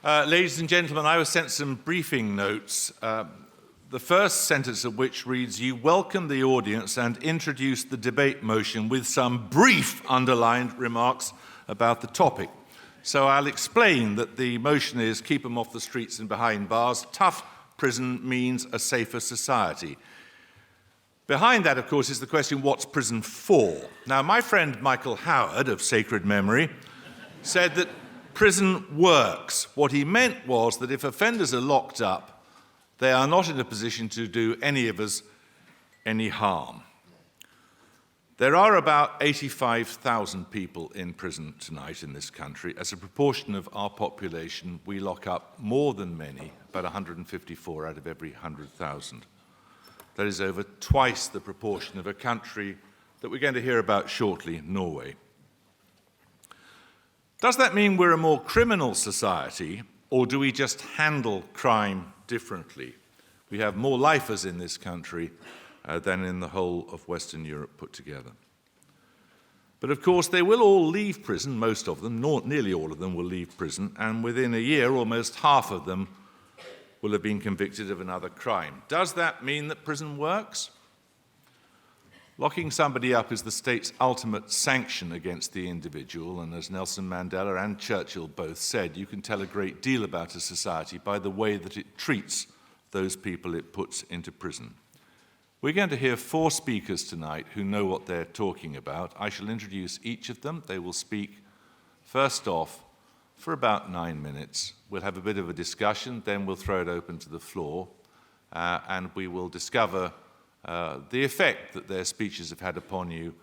Ladies and gentlemen, I was sent some briefing notes, the first sentence of which reads, "You welcome the audience and introduce the debate motion with some brief underlined remarks about the topic." So I'll explain that the motion is keep them off the streets and behind bars. Tough prison means a safer society. Behind that, of course, is the question, what's prison for? Now, my friend Michael Howard, of sacred memory, said that prison works. What he meant was that if offenders are locked up, they are not in a position to do any of us any harm. There are about 85,000 people in prison tonight in this country. As a proportion of our population, we lock up more than many, about 154 out of every 100,000. That is over twice the proportion of a country that we're going to hear about shortly, Norway. Does that mean we're a more criminal society, or do we just handle crime differently? We have more lifers in this country than in the whole of Western Europe put together. But of course, they will all leave prison, most of them, nearly all of them will leave prison, and within a year, almost half of them will have been convicted of another crime. Does that mean that prison works? Locking somebody up is the state's ultimate sanction against the individual, and as Nelson Mandela and Churchill both said, you can tell a great deal about a society by the way that it treats those people it puts into prison. We're going to hear 4 speakers tonight who know what they're talking about. I shall introduce each of them. They will speak first off for about 9 minutes. We'll have a bit of a discussion, then we'll throw it open to the floor, and we will discover the effect that their speeches have had upon you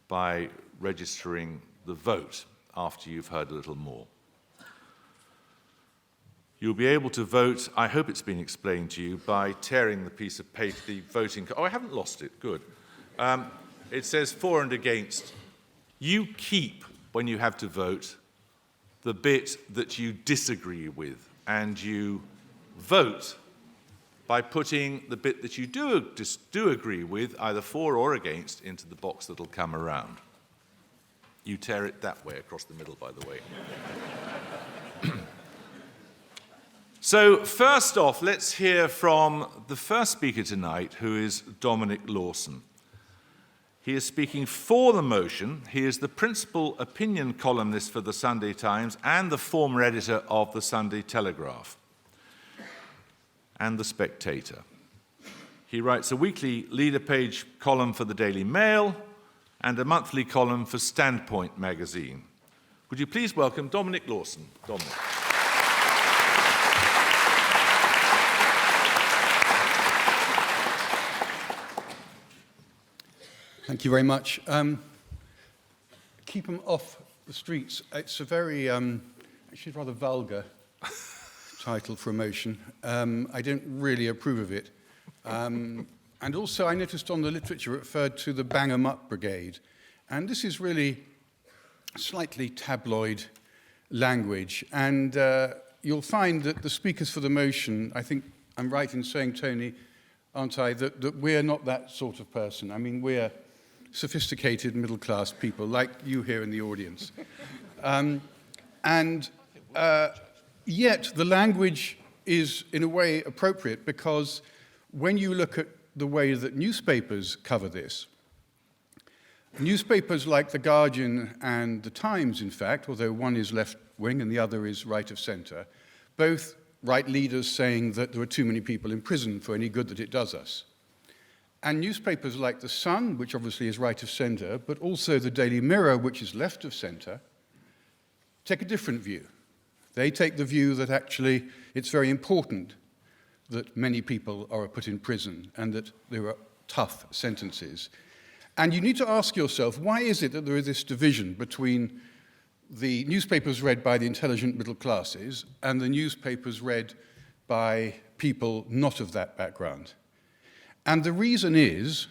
by registering the vote after you've heard a little more. You'll be able to vote, I hope it's been explained to you, by tearing the piece of paper, the voting card. Oh, I haven't lost it, good. It says for and against. You keep, when you have to vote, the bit that you disagree with, and you vote by putting the bit that you do agree with, either for or against, into the box that'll come around. You tear it that way, across the middle, by the way. So first off, let's hear from the first speaker tonight, who is Dominic Lawson. He is speaking for the motion. He is the principal opinion columnist for the Sunday Times and the former editor of the Sunday Telegraph and the Spectator. He writes a weekly leader page column for the Daily Mail and a monthly column for Standpoint magazine. Would you please welcome Dominic Lawson? Dominic. Thank you very much. Keep them off the streets. It's a very, actually rather vulgar title for a motion. I don't really approve of it. And also I noticed on the literature it referred to the bang 'em up brigade. And this is really slightly tabloid language. And you'll find that the speakers for the motion, I think I'm right in saying, Tony, aren't I, that we're not that sort of person. I mean, we're sophisticated middle-class people like you here in the audience. Yet the language is in a way appropriate, because when you look at the way that newspapers cover this, newspapers like The Guardian and The Times, in fact, although one is left-wing and the other is right of centre, both write leaders saying that there are too many people in prison for any good that it does us. And newspapers like The Sun, which obviously is right of centre, but also the Daily Mirror, which is left of centre, take a different view. They take the view that actually it's very important that many people are put in prison and that there are tough sentences. And you need to ask yourself, why is it that there is this division between the newspapers read by the intelligent middle classes and the newspapers read by people not of that background? And the reason is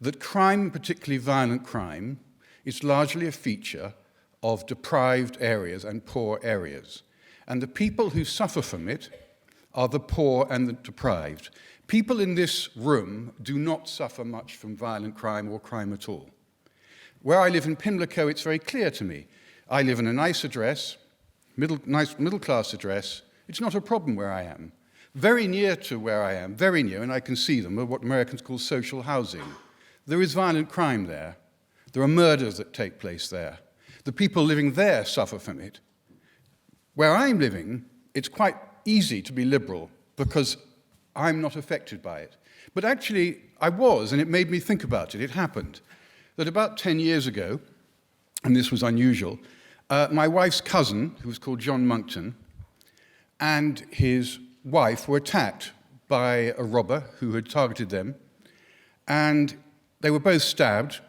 that crime, particularly violent crime, is largely a feature of deprived areas and poor areas. And the people who suffer from it are the poor and the deprived. People in this room do not suffer much from violent crime or crime at all. Where I live in Pimlico, it's very clear to me. I live in a nice address. nice middle-class address. It's not a problem where I am. Very near to where I am, very near, and I can see them, are what Americans call social housing. There is violent crime there. There are murders that take place there. The people living there suffer from it. Where I'm living, it's quite easy to be liberal because I'm not affected by it. But actually, I was, and it made me think about it. It happened that about 10 years ago, and this was unusual, my wife's cousin, who was called John Monckton, and his wife were attacked by a robber who had targeted them, and they were both stabbed.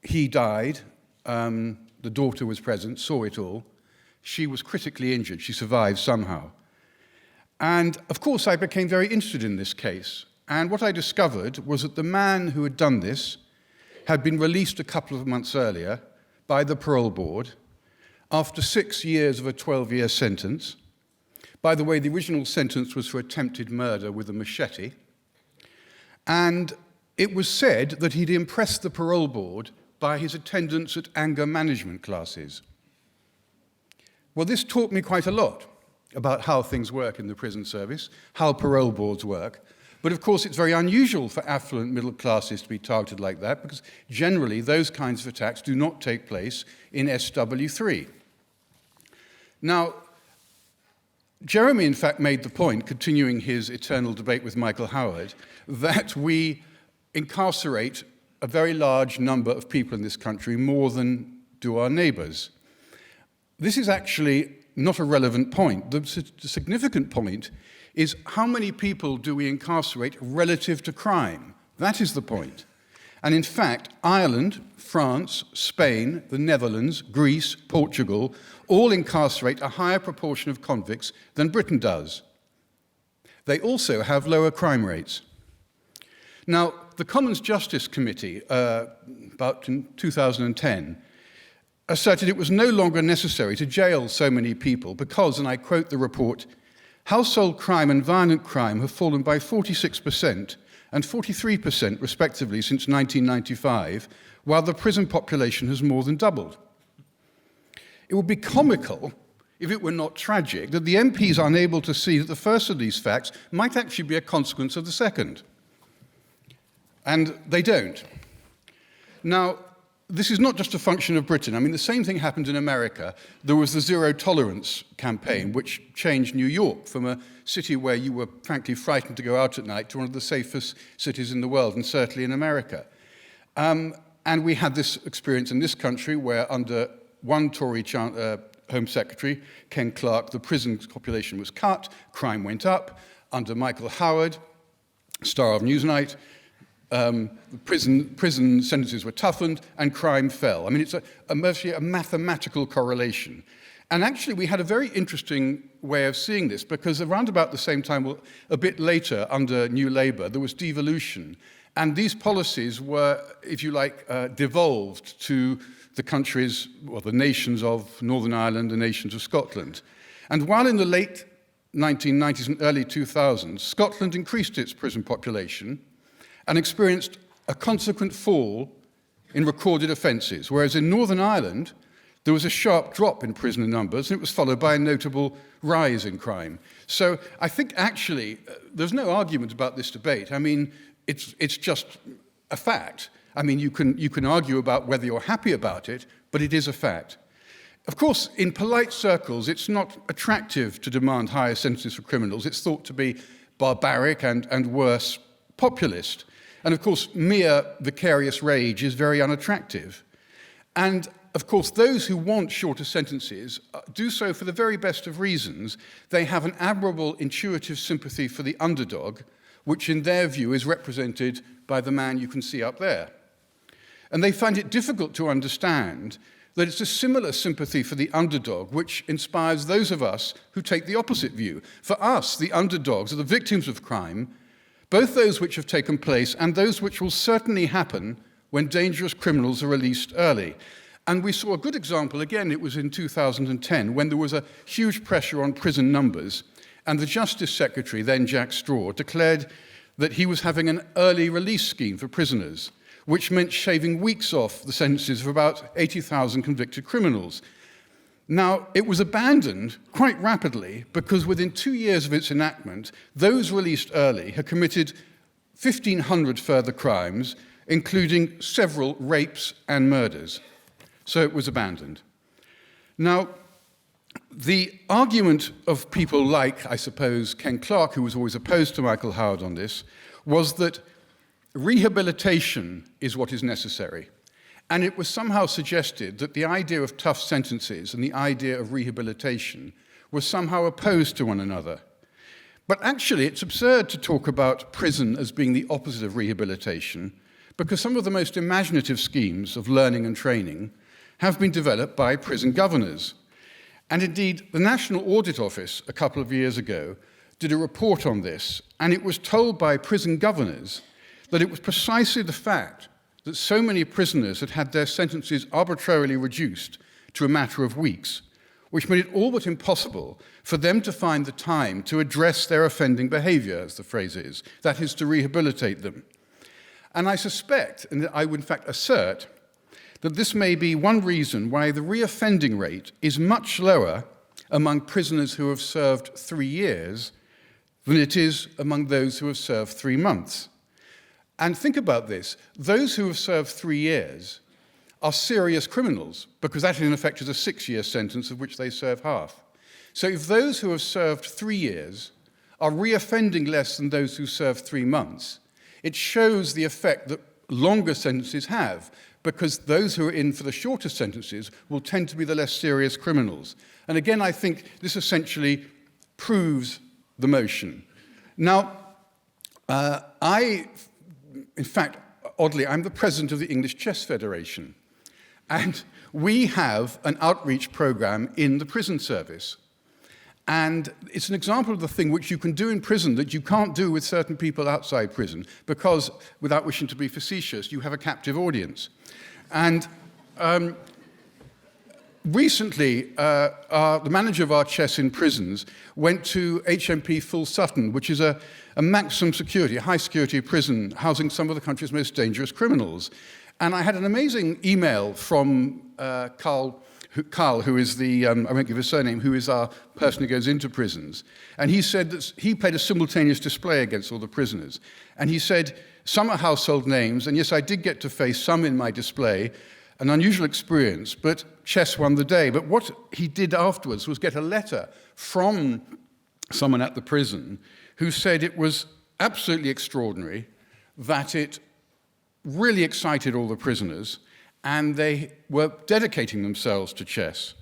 He died. The daughter was present, saw it all. She was critically injured. She survived somehow. And of course, I became very interested in this case. And what I discovered was that the man who had done this had been released a couple of months earlier by the parole board after 6 years of a 12-year sentence. By the way, the original sentence was for attempted murder with a machete. And it was said that he'd impressed the parole board by his attendance at anger management classes. Well, this taught me quite a lot about how things work in the prison service, how parole boards work. But of course, it's very unusual for affluent middle classes to be targeted like that, because generally those kinds of attacks do not take place in SW3. Now, Jeremy, in fact, made the point, continuing his eternal debate with Michael Howard, that we incarcerate a very large number of people in this country, more than do our neighbors. This is actually not a relevant point. The significant point is how many people do we incarcerate relative to crime? That is the point. And in fact, Ireland, France, Spain, the Netherlands, Greece, Portugal, all incarcerate a higher proportion of convicts than Britain does. They also have lower crime rates. Now, the Commons Justice Committee, about in 2010, asserted it was no longer necessary to jail so many people because, and I quote the report, household crime and violent crime have fallen by 46% and 43% respectively since 1995, while the prison population has more than doubled. It would be comical, if it were not tragic, that the MPs are unable to see that the first of these facts might actually be a consequence of the second. And they don't. Now, this is not just a function of Britain. I mean, the same thing happened in America. There was the zero tolerance campaign, which changed New York from a city where you were frankly frightened to go out at night to one of the safest cities in the world, and certainly in America. And we had this experience in this country where under one Tory Home Secretary, Ken Clarke, the prison population was cut, crime went up. Under Michael Howard, star of Newsnight, prison sentences were toughened and crime fell. I mean, it's mostly a mathematical correlation. And actually, we had a very interesting way of seeing this, because around about the same time, well, a bit later, under New Labour, there was devolution. And these policies were, if you like, devolved to the countries, or the nations of Northern Ireland, the nations of Scotland. And while in the late 1990s and early 2000s, Scotland increased its prison population and experienced a consequent fall in recorded offences, whereas in Northern Ireland, there was a sharp drop in prisoner numbers, and it was followed by a notable rise in crime. So I think actually, there's no argument about this debate. I mean, it's just a fact. I mean, you can argue about whether you're happy about it, but it is a fact. Of course, in polite circles, it's not attractive to demand higher sentences for criminals. It's thought to be barbaric and worse, populist. And of course, mere vicarious rage is very unattractive. And of course, those who want shorter sentences do so for the very best of reasons. They have an admirable intuitive sympathy for the underdog, which in their view is represented by the man you can see up there. And they find it difficult to understand that it's a similar sympathy for the underdog which inspires those of us who take the opposite view. For us, the underdogs are the victims of crime, both those which have taken place and those which will certainly happen when dangerous criminals are released early. And we saw a good example, again, it was in 2010, when there was a huge pressure on prison numbers, and the Justice Secretary, then Jack Straw, declared that he was having an early release scheme for prisoners, which meant shaving weeks off the sentences of about 80,000 convicted criminals. Now, it was abandoned quite rapidly because within 2 years of its enactment, those released early had committed 1,500 further crimes, including several rapes and murders. So it was abandoned. Now, the argument of people like, I suppose, Ken Clarke, who was always opposed to Michael Howard on this, was that rehabilitation is what is necessary. And it was somehow suggested that the idea of tough sentences and the idea of rehabilitation were somehow opposed to one another. But actually, it's absurd to talk about prison as being the opposite of rehabilitation, because some of the most imaginative schemes of learning and training have been developed by prison governors. And indeed, the National Audit Office, a couple of years ago, did a report on this, and it was told by prison governors that it was precisely the fact that so many prisoners had had their sentences arbitrarily reduced to a matter of weeks, which made it all but impossible for them to find the time to address their offending behavior, as the phrase is, that is, to rehabilitate them. And I suspect, and I would in fact assert, that this may be one reason why the reoffending rate is much lower among prisoners who have served 3 years than it is among those who have served 3 months. And think about this. Those who have served 3 years are serious criminals, because that in effect is a 6-year sentence of which they serve half. So if those who have served 3 years are reoffending less than those who serve 3 months, it shows the effect that longer sentences have, because those who are in for the shorter sentences will tend to be the less serious criminals. And again, I think this essentially proves the motion. Now, in fact, oddly, I'm the president of the English Chess Federation, and we have an outreach program in the prison service. And it's an example of the thing which you can do in prison that you can't do with certain people outside prison, because, without wishing to be facetious, you have a captive audience. And recently, the manager of our chess in prisons went to HMP Full Sutton, which is a maximum security, a high security prison housing some of the country's most dangerous criminals. And I had an amazing email from Carl, who is the, I won't give his surname, who is our person who goes into prisons. And he said that he played a simultaneous display against all the prisoners. And he said, some are household names, and yes, I did get to face some in my display, an unusual experience, but chess won the day. But what he did afterwards was get a letter from someone at the prison who said it was absolutely extraordinary, that it really excited all the prisoners, and they were dedicating themselves to chess.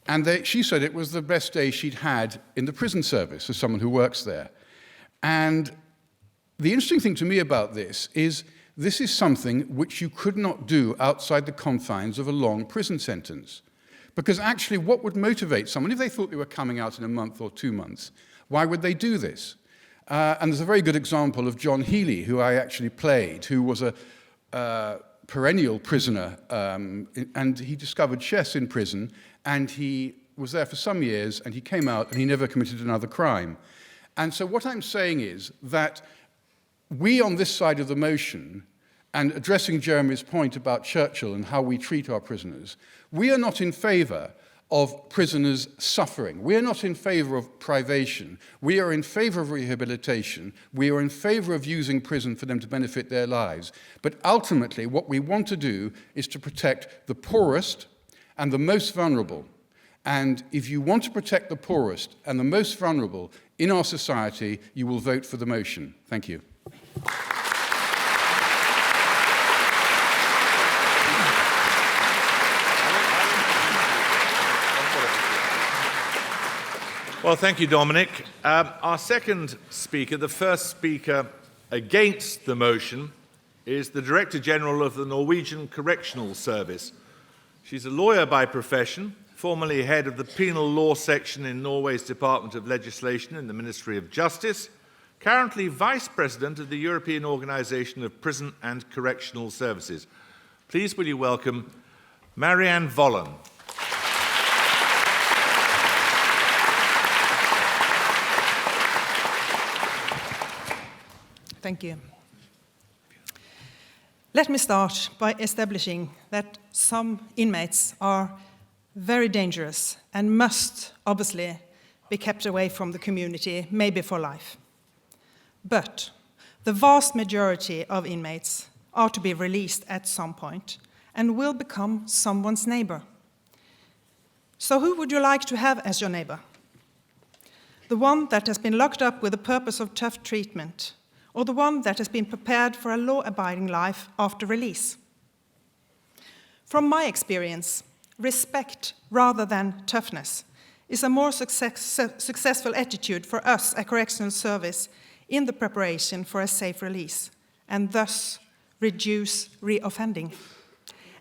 And she said it was the best day she'd had in the prison service as someone who works there. And the interesting thing to me about this is something which you could not do outside the confines of a long prison sentence. Because actually, what would motivate someone, if they thought they were coming out in a month or 2 months, why would they do this? And there's a very good example of John Healy, who I actually played, who was a perennial prisoner, and he discovered chess in prison, and he was there for some years, and he came out, and he never committed another crime. And so what I'm saying is that we on this side of the motion, and addressing Jeremy's point about Churchill and how we treat our prisoners, we are not in favor of prisoners suffering. We are not in favor of privation. We are in favor of rehabilitation. We are in favor of using prison for them to benefit their lives. But ultimately, what we want to do is to protect the poorest and the most vulnerable. And if you want to protect the poorest and the most vulnerable in our society, you will vote for the motion. Thank you. Well, thank you, Dominic. Our second speaker, the first speaker against the motion, is the Director General of the Norwegian Correctional Service. She's a lawyer by profession, formerly head of the Penal Law Section in Norway's Department of Legislation in the Ministry of Justice, currently Vice President of the European Organisation of Prison and Correctional Services. Please will you welcome Marianne Vollen. Thank you. Let me start by establishing that some inmates are very dangerous, and must, obviously, be kept away from the community, maybe for life. But the vast majority of inmates are to be released at some point and will become someone's neighbor. So who would you like to have as your neighbor? The one that has been locked up with the purpose of tough treatment, or the one that has been prepared for a law-abiding life after release? From my experience, respect rather than toughness is a more successful attitude for us at correctional service in the preparation for a safe release, and thus reduce reoffending.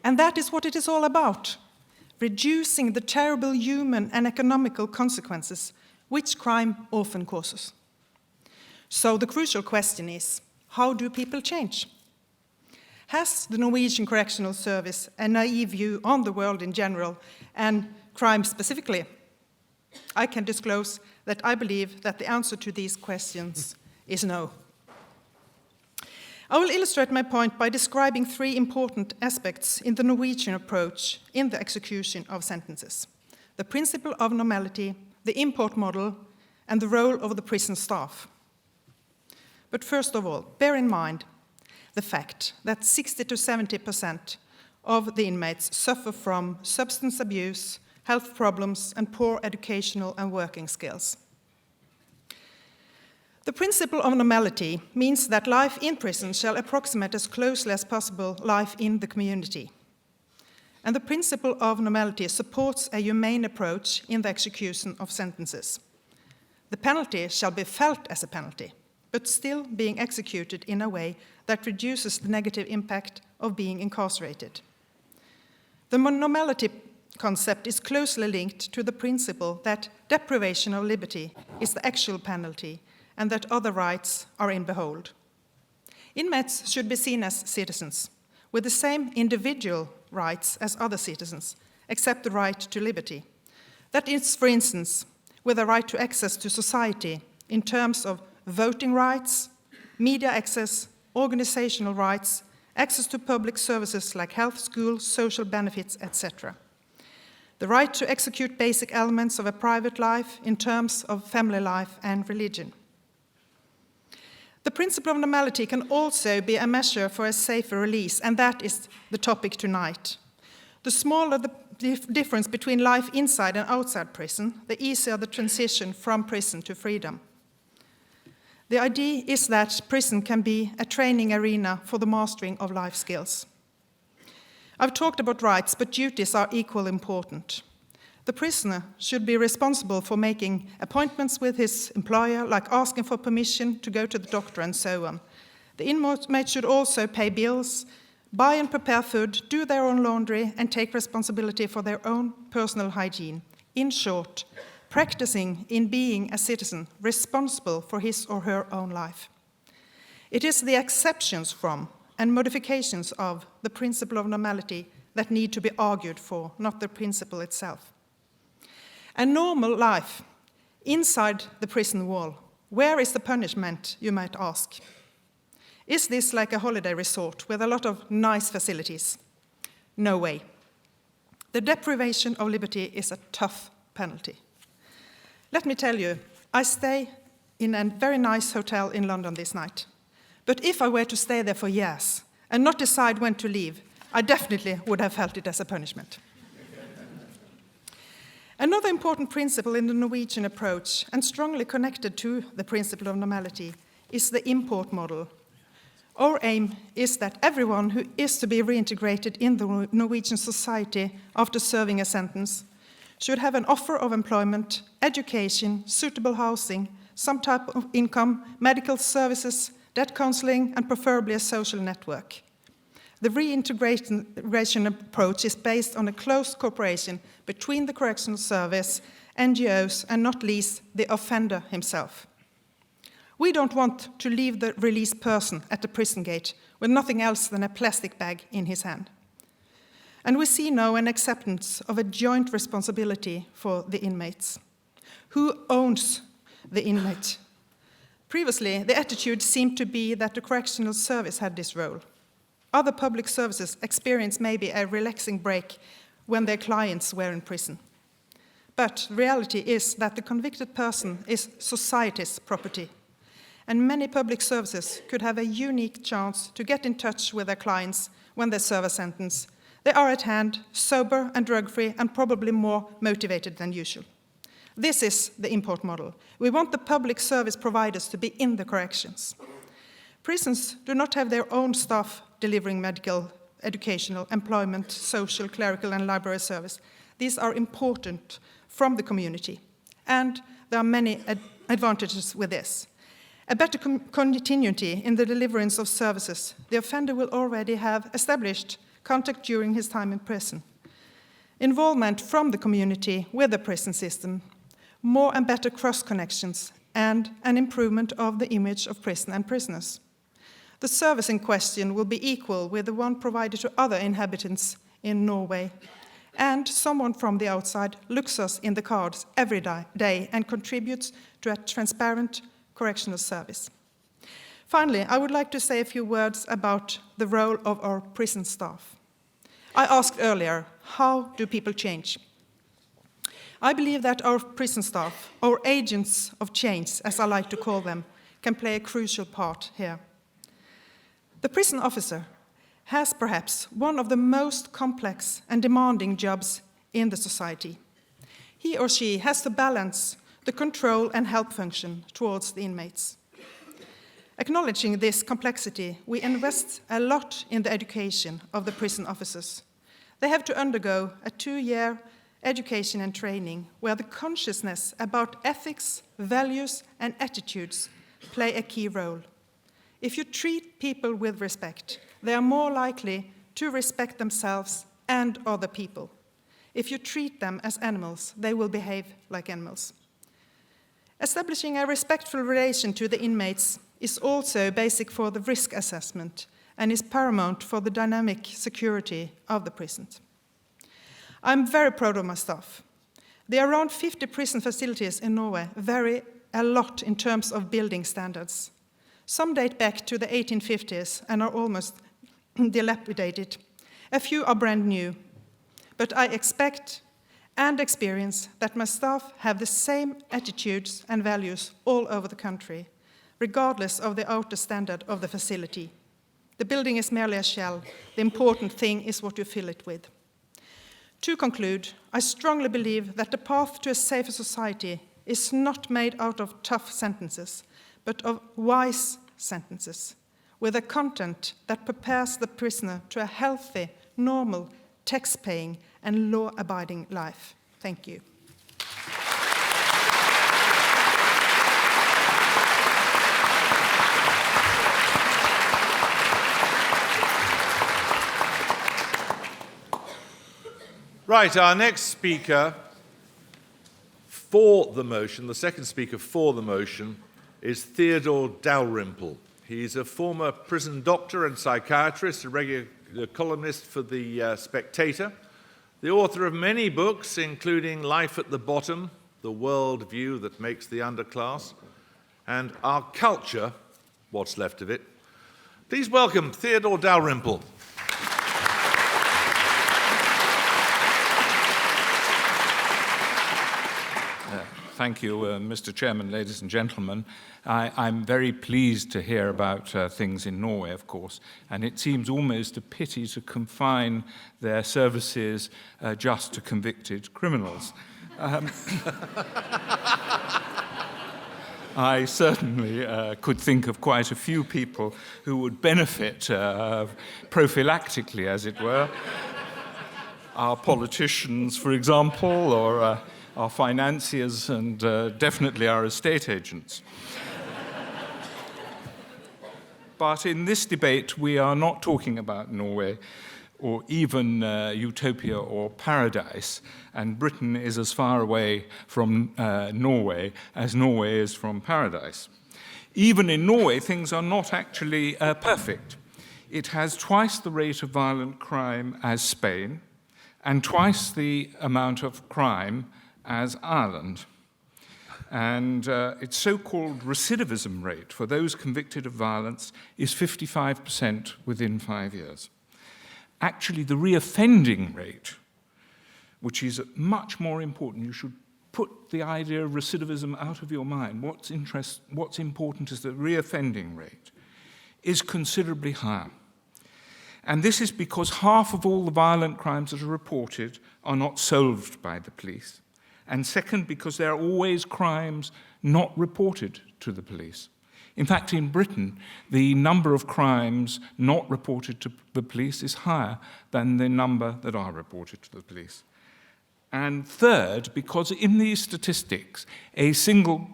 And that is what it is all about, reducing the terrible human and economical consequences which crime often causes. So the crucial question is, how do people change? Has the Norwegian Correctional Service a naive view on the world in general and crime specifically? I can disclose that I believe that the answer to these questions is no. I will illustrate my point by describing three important aspects in the Norwegian approach in the execution of sentences: the principle of normality, the import model, and the role of the prison staff. But first of all, bear in mind the fact that 60 to 70% of the inmates suffer from substance abuse, health problems, and poor educational and working skills. The principle of normality means that life in prison shall approximate as closely as possible life in the community. And the principle of normality supports a humane approach in the execution of sentences. The penalty shall be felt as a penalty, but still being executed in a way that reduces the negative impact of being incarcerated. The normality concept is closely linked to the principle that deprivation of liberty is the actual penalty and that other rights are in behold. Inmates should be seen as citizens, with the same individual rights as other citizens, except the right to liberty. That is, for instance, with a right to access to society in terms of voting rights, media access, organizational rights, access to public services like health, school, social benefits, etc. The right to execute basic elements of a private life in terms of family life and religion. The principle of normality can also be a measure for a safer release, and that is the topic tonight. The smaller the difference between life inside and outside prison, the easier the transition from prison to freedom. The idea is that prison can be a training arena for the mastering of life skills. I've talked about rights, but duties are equally important. The prisoner should be responsible for making appointments with his employer, like asking for permission to go to the doctor and so on. The inmate should also pay bills, buy and prepare food, do their own laundry, and take responsibility for their own personal hygiene. In short, practicing in being a citizen responsible for his or her own life. It is the exceptions from and modifications of the principle of normality that need to be argued for, not the principle itself. A normal life inside the prison wall. Where is the punishment, you might ask? Is this like a holiday resort with a lot of nice facilities? No way. The deprivation of liberty is a tough penalty. Let me tell you, I stay in a very nice hotel in London this night. But if I were to stay there for years and not decide when to leave, I definitely would have felt it as a punishment. Another important principle in the Norwegian approach, and strongly connected to the principle of normality, is the import model. Our aim is that everyone who is to be reintegrated in the Norwegian society after serving a sentence should have an offer of employment, education, suitable housing, some type of income, medical services, debt counseling, and preferably a social network. The reintegration approach is based on a close cooperation between the correctional service, NGOs, and not least the offender himself. We don't want to leave the released person at the prison gate with nothing else than a plastic bag in his hand. And we see now an acceptance of a joint responsibility for the inmates. Who owns the inmate? Previously, the attitude seemed to be that the correctional service had this role. Other public services experience maybe a relaxing break when their clients were in prison. But reality is that the convicted person is society's property, and many public services could have a unique chance to get in touch with their clients when they serve a sentence. They are at hand, sober and drug-free, and probably more motivated than usual. This is the import model. We want the public service providers to be in the corrections. Prisons do not have their own staff delivering medical, educational, employment, social, clerical, and library service. These are important from the community, and there are many advantages with this. A better continuity in the deliverance of services. The offender will already have established contact during his time in prison. Involvement from the community with the prison system, more and better cross-connections, and an improvement of the image of prison and prisoners. The service in question will be equal with the one provided to other inhabitants in Norway, and someone from the outside looks us in the cards every day and contributes to a transparent correctional service. Finally, I would like to say a few words about the role of our prison staff. I asked earlier, how do people change? I believe that our prison staff, or agents of change, as I like to call them, can play a crucial part here. The prison officer has perhaps one of the most complex and demanding jobs in the society. He or she has to balance the control and help function towards the inmates. Acknowledging this complexity, we invest a lot in the education of the prison officers. They have to undergo a 2-year education and training where the consciousness about ethics, values, and attitudes play a key role. If you treat people with respect, they are more likely to respect themselves and other people. If you treat them as animals, they will behave like animals. Establishing a respectful relation to the inmates is also basic for the risk assessment and is paramount for the dynamic security of the prison. I'm very proud of my staff. There are around 50 prison facilities in Norway vary a lot in terms of building standards. Some date back to the 1850s and are almost dilapidated. A few are brand new. But I expect and experience that my staff have the same attitudes and values all over the country, regardless of the outer standard of the facility. The building is merely a shell. The important thing is what you fill it with. To conclude, I strongly believe that the path to a safer society is not made out of tough sentences, but of wise sentences, with a content that prepares the prisoner to a healthy, normal, tax-paying, and law-abiding life. Thank you. Right, our next speaker for the motion, the second speaker for the motion, is Theodore Dalrymple. He's a former prison doctor and psychiatrist, a regular columnist for The Spectator, the author of many books, including Life at the Bottom, The World View That Makes the Underclass, and Our Culture, What's Left of It. Please welcome Theodore Dalrymple. Thank you, Mr. Chairman, ladies and gentlemen. I'm very pleased to hear about things in Norway, of course, and it seems almost a pity to confine their services just to convicted criminals. I certainly could think of quite a few people who would benefit prophylactically, as it were. Our politicians, for example, or our financiers, and definitely our estate agents. But in this debate, we are not talking about Norway or even utopia or paradise, and Britain is as far away from Norway as Norway is from paradise. Even in Norway, things are not actually perfect. It has twice the rate of violent crime as Spain, and twice the amount of crime as Ireland. And its so-called recidivism rate for those convicted of violence is 55% within 5 years. Actually, the reoffending rate which is much more important. You should put the idea of recidivism out of your mind. What's important is that reoffending rate is considerably higher. And this is because half of all the violent crimes that are reported are not solved by the police. And second, because there are always crimes not reported to the police. In fact, in Britain, the number of crimes not reported to the police is higher than the number that are reported to the police. And third, because in these statistics, a single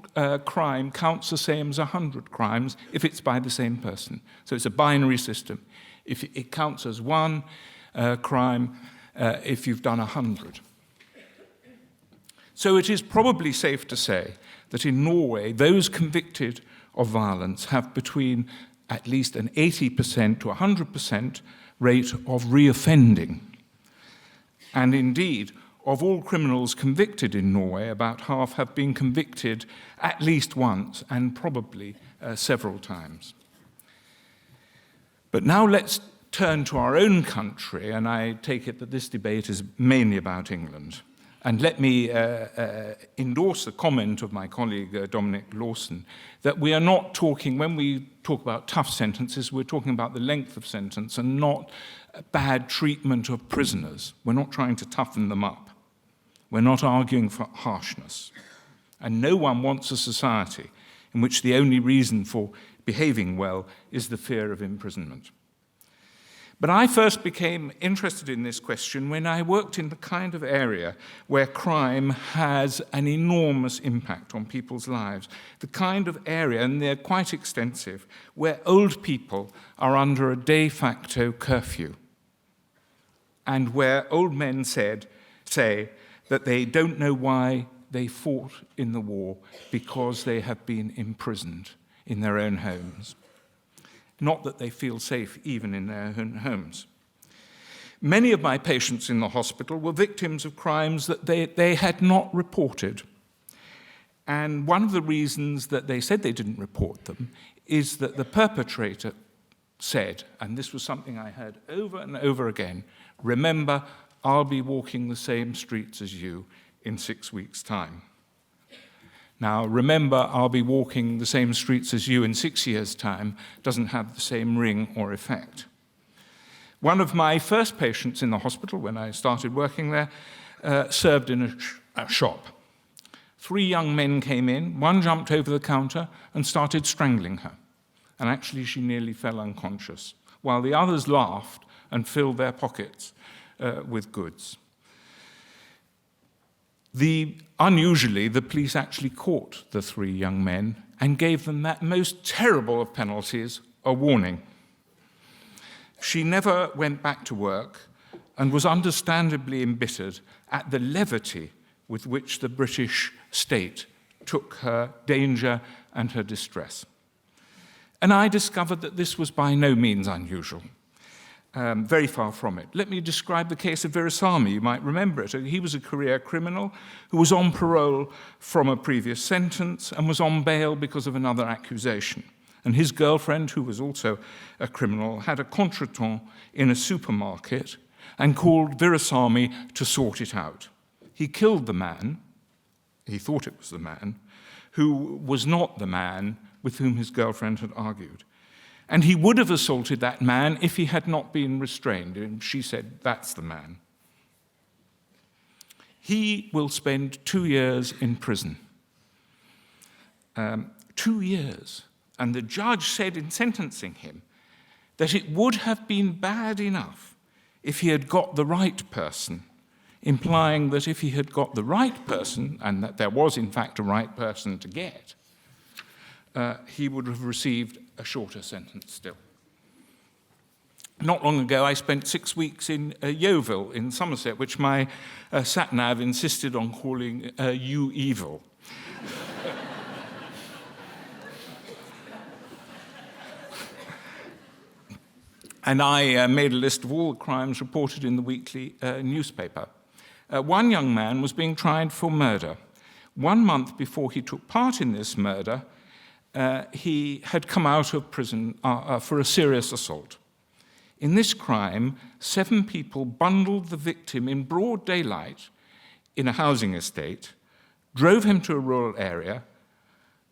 crime counts the same as 100 crimes if it's by the same person. So it's a binary system. If it counts as one crime if you've done 100. So it is probably safe to say that in Norway, those convicted of violence have between at least an 80% to 100% rate of reoffending. And indeed, of all criminals convicted in Norway, about half have been convicted at least once and probably several times. But now let's turn to our own country, and I take it that this debate is mainly about England. And let me endorse the comment of my colleague Dominic Lawson that we are not talking, when we talk about tough sentences, we're talking about the length of sentence and not bad treatment of prisoners. We're not trying to toughen them up. We're not arguing for harshness. And no one wants a society in which the only reason for behaving well is the fear of imprisonment. But I first became interested in this question when I worked in the kind of area where crime has an enormous impact on people's lives. The kind of area, and they're quite extensive, where old people are under a de facto curfew. And where old men say that they don't know why they fought in the war because they have been imprisoned in their own homes. Not that they feel safe even in their own homes. Many of my patients in the hospital were victims of crimes that they had not reported. And one of the reasons that they said they didn't report them is that the perpetrator said, and this was something I heard over and over again, remember, I'll be walking the same streets as you in 6 weeks' time. Now, remember, I'll be walking the same streets as you in 6 years' time doesn't have the same ring or effect. One of my first patients in the hospital, when I started working there, served in a shop. 3 young men came in, one jumped over the counter and started strangling her. And actually, she nearly fell unconscious, while the others laughed and filled their pockets with goods. Unusually, the police actually caught the 3 young men and gave them that most terrible of penalties, a warning. She never went back to work and was understandably embittered at the levity with which the British state took her danger and her distress. And I discovered that this was by no means unusual. Very far from it. Let me describe the case of Virasamy. You might remember it. He was a career criminal who was on parole from a previous sentence and was on bail because of another accusation. And his girlfriend, who was also a criminal, had a contretemps in a supermarket and called Virasamy to sort it out. He killed the man, he thought it was the man, who was not the man with whom his girlfriend had argued. And he would have assaulted that man if he had not been restrained. And she said, that's the man. He will spend 2 years in prison. 2 years. And the judge said in sentencing him that it would have been bad enough if he had got the right person, implying that if he had got the right person, and that there was in fact a right person to get, he would have received a shorter sentence still. Not long ago, I spent 6 weeks in Yeovil in Somerset, which my sat-nav insisted on calling you evil. And I made a list of all the crimes reported in the weekly newspaper. One young man was being tried for murder. 1 month before he took part in this murder, he had come out of prison for a serious assault. In this crime, 7 people bundled the victim in broad daylight in a housing estate, drove him to a rural area,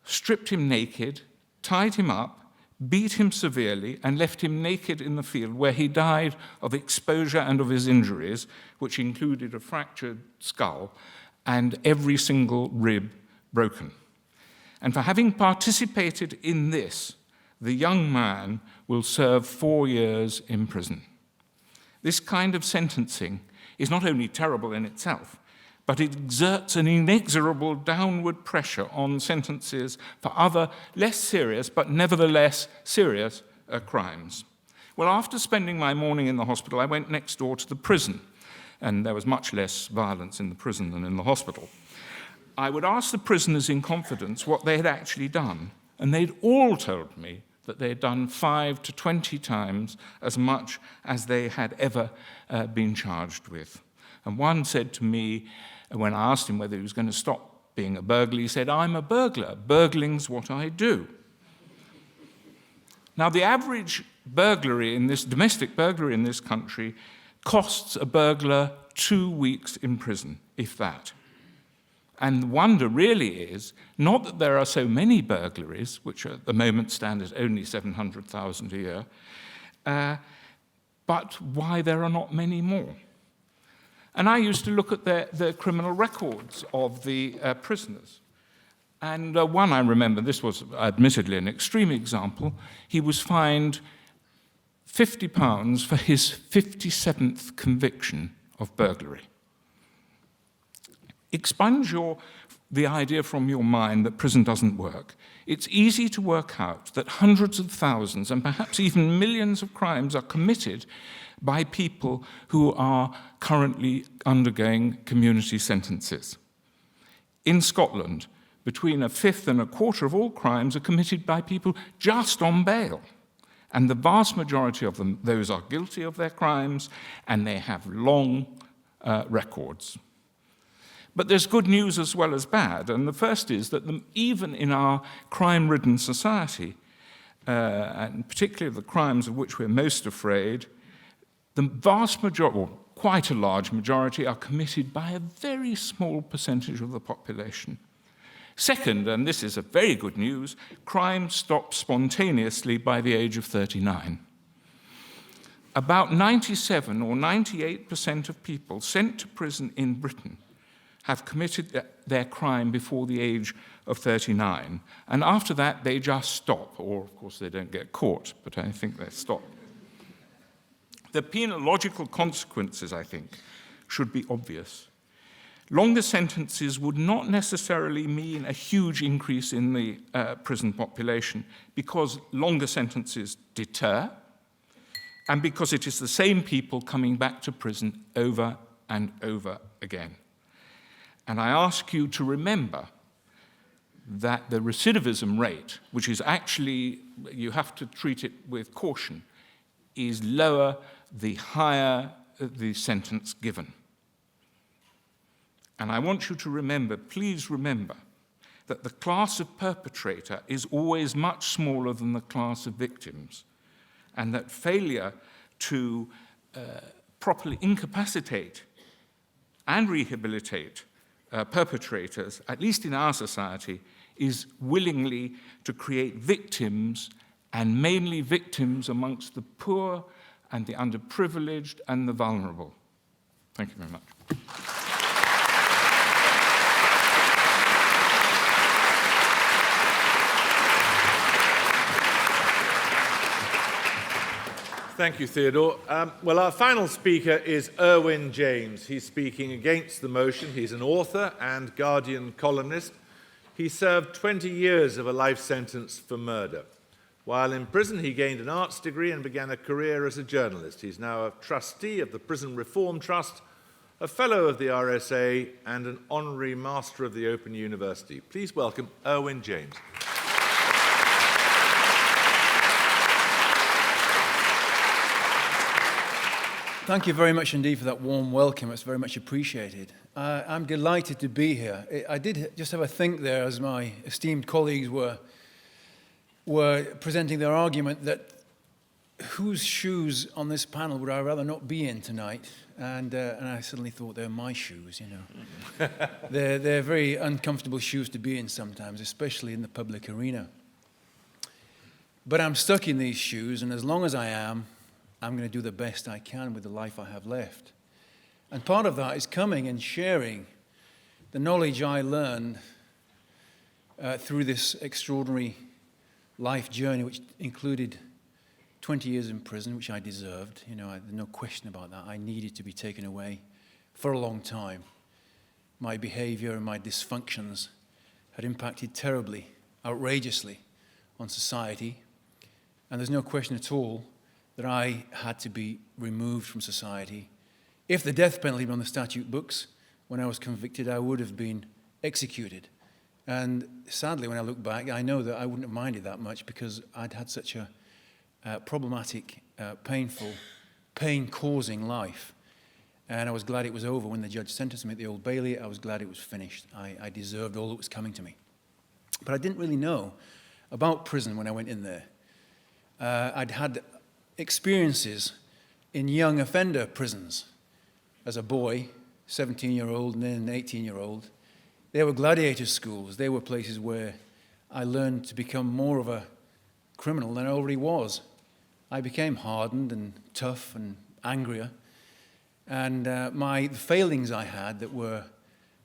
stripped him naked, tied him up, beat him severely, and left him naked in the field, where he died of exposure and of his injuries, which included a fractured skull and every single rib broken. And for having participated in this, the young man will serve 4 years in prison. This kind of sentencing is not only terrible in itself, but it exerts an inexorable downward pressure on sentences for other less serious, but nevertheless serious crimes. Well, after spending my morning in the hospital, I went next door to the prison, and there was much less violence in the prison than in the hospital. I would ask the prisoners in confidence what they had actually done, and they'd all told me that they had done 5 to 20 times as much as they had ever been charged with. And one said to me, when I asked him whether he was going to stop being a burglar, he said, "I'm a burglar. Burgling's what I do." Now, the average burglary in this, domestic burglary in this country, costs a burglar 2 weeks in prison, if that. And the wonder really is not that there are so many burglaries, which at the moment stand at only 700,000 a year, but why there are not many more. And I used to look at the criminal records of the prisoners. And one I remember, this was admittedly an extreme example, he was fined £50 for his 57th conviction of burglary. Expunge the idea from your mind that prison doesn't work. It's easy to work out that hundreds of thousands and perhaps even millions of crimes are committed by people who are currently undergoing community sentences. In Scotland, between 1/5 and 1/4 of all crimes are committed by people just on bail. And the vast majority of them, those are guilty of their crimes, and they have long records. But there's good news as well as bad, and the first is that even in our crime-ridden society, and particularly the crimes of which we're most afraid, the vast majority, or quite a large majority, are committed by a very small percentage of the population. Second, and this is a very good news, crime stops spontaneously by the age of 39. About 97 or 98% of people sent to prison in Britain have committed their crime before the age of 39, and after that they just stop, or of course they don't get caught, but I think they stop. The penological consequences, I think, should be obvious. Longer sentences would not necessarily mean a huge increase in the prison population, because longer sentences deter, and because it is the same people coming back to prison over and over again. And I ask you to remember that the recidivism rate, which is actually, you have to treat it with caution, is lower the higher the sentence given. And I want you to remember, please remember, that the class of perpetrator is always much smaller than the class of victims, and that failure to properly incapacitate and rehabilitate perpetrators, at least in our society, is willingly to create victims, and mainly victims amongst the poor and the underprivileged and the vulnerable. Thank you very much. Thank you, Theodore. Well, our final speaker is Erwin James. He's speaking against the motion. He's an author and Guardian columnist. He served 20 years of a life sentence for murder. While in prison, he gained an arts degree and began a career as a journalist. He's now a trustee of the Prison Reform Trust, a fellow of the RSA, and an honorary master of the Open University. Please welcome Erwin James. Thank you very much indeed for that warm welcome. It's very much appreciated. I'm delighted to be here. I did just have a think there as my esteemed colleagues were presenting their argument that whose shoes on this panel would I rather not be in tonight? And I suddenly thought, they're my shoes, you know. They're very uncomfortable shoes to be in sometimes, especially in the public arena. But I'm stuck in these shoes, and as long as I am, I'm going to do the best I can with the life I have left. And part of that is coming and sharing the knowledge I learned through this extraordinary life journey, which included 20 years in prison, which I deserved. You know, there's no question about that. I needed to be taken away for a long time. My behavior and my dysfunctions had impacted terribly, outrageously on society. And there's no question at all that I had to be removed from society. If the death penalty were on the statute books, when I was convicted, I would have been executed. And sadly, when I look back, I know that I wouldn't have minded that much because I'd had such a problematic, painful, pain-causing life. And I was glad it was over when the judge sentenced me at the Old Bailey. I was glad it was finished. I deserved all that was coming to me. But I didn't really know about prison when I went in there. I'd had experiences in young offender prisons as a boy, 17-year-old and then an 18-year-old. They were gladiator schools. They were places where I learned to become more of a criminal than I already was. I became hardened and tough and angrier. And the failings I had that were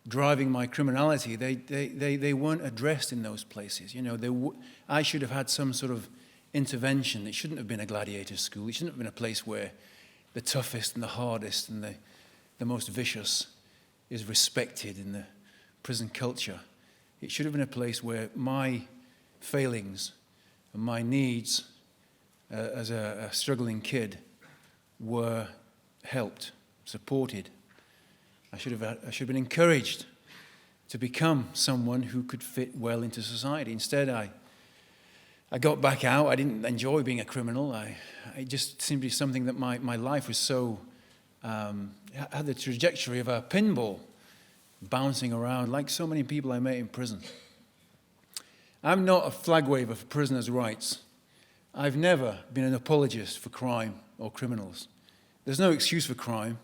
driving my criminality, they weren't addressed in those places. You know, I should have had some sort of intervention. It shouldn't have been a gladiator school. It shouldn't have been a place where the toughest and the hardest and the most vicious is respected in the prison culture. It should have been a place where my failings and my needs as a struggling kid were helped, supported. I should have been encouraged to become someone who could fit well into society. Instead, I got back out. I didn't enjoy being a criminal. It just seemed to be something that my life was so, had the trajectory of a pinball bouncing around like so many people I met in prison. I'm not a flag waver for prisoners' rights. I've never been an apologist for crime or criminals. There's no excuse for crime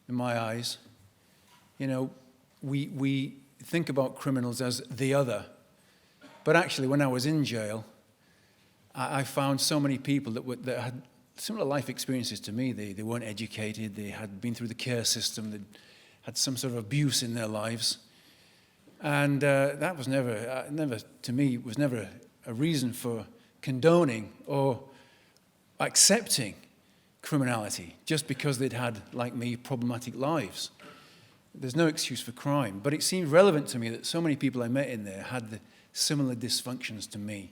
in my eyes. You know, we think about criminals as the other. But actually, when I was in jail, I found so many people that had similar life experiences to me. They weren't educated. They had been through the care system. They had some sort of abuse in their lives. And that was never, to me, was never a reason for condoning or accepting criminality just because they'd had, like me, problematic lives. There's no excuse for crime. But it seemed relevant to me that so many people I met in there had the similar dysfunctions to me.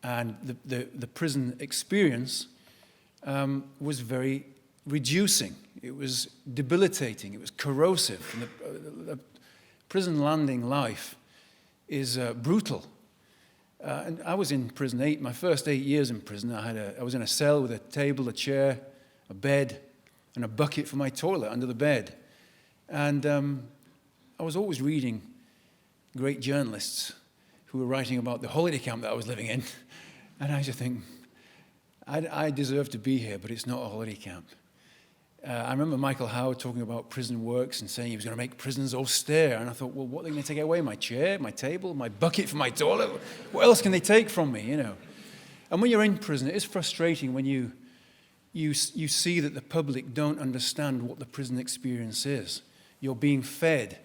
And the prison experience was very reducing. It was debilitating. It was corrosive. And the prison landing life is brutal. And I was in prison my first 8 years in prison. I was in a cell with a table, a chair, a bed, and a bucket for my toilet under the bed. And I was always reading great journalists who were writing about the holiday camp that I was living in. And I just think, I deserve to be here, but it's not a holiday camp. I remember Michael Howard talking about prison works and saying he was going to make prisons austere. And I thought, well, what are they going to take away? My chair, my table, my bucket for my toilet? What else can they take from me, you know? And when you're in prison, it is frustrating when you see that the public don't understand what the prison experience is. You're being fed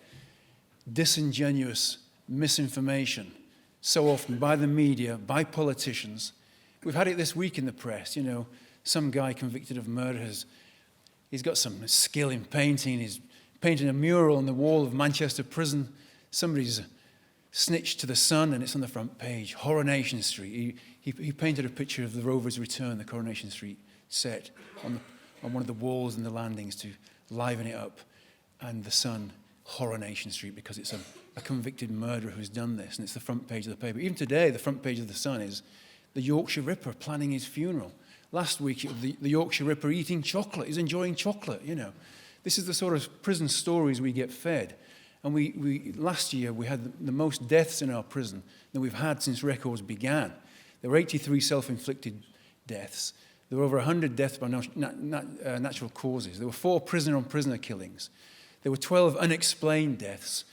disingenuous misinformation so often by the media, by politicians. We've had it this week in the press, you know, some guy convicted of murder he's got some skill in painting. He's painting a mural on the wall of Manchester prison. Somebody's snitched to the Sun, and it's on the front page. Coronation Street. He painted a picture of the Rover's Return, the Coronation Street set on one of the walls and the landings to liven it up. And the Sun, Coronation Street, because it's a convicted murderer who's done this, and it's the front page of the paper. Even today, the front page of the Sun is the Yorkshire Ripper planning his funeral. Last week, it was the Yorkshire Ripper eating chocolate. He's enjoying chocolate, you know. This is the sort of prison stories we get fed. And last year, we had the most deaths in our prison than we've had since records began. There were 83 self-inflicted deaths. There were over 100 deaths by natural causes. There were 4 prisoner-on-prisoner killings. There were 12 unexplained deaths.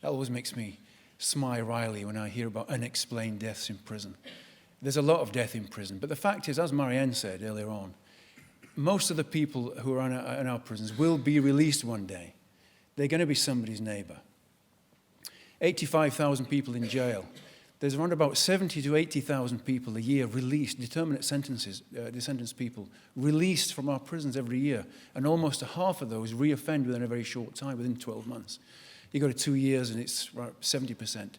That always makes me smile wryly when I hear about unexplained deaths in prison. There's a lot of death in prison. But the fact is, as Marianne said earlier on, most of the people who are in our prisons will be released one day. They're going to be somebody's neighbour. 85,000 people in jail. There's around about 70 to 80,000 people a year released, determinate sentences, sentenced people, released from our prisons every year. And almost a half of those reoffend within a very short time, within 12 months. You go to 2 years and it's 70%,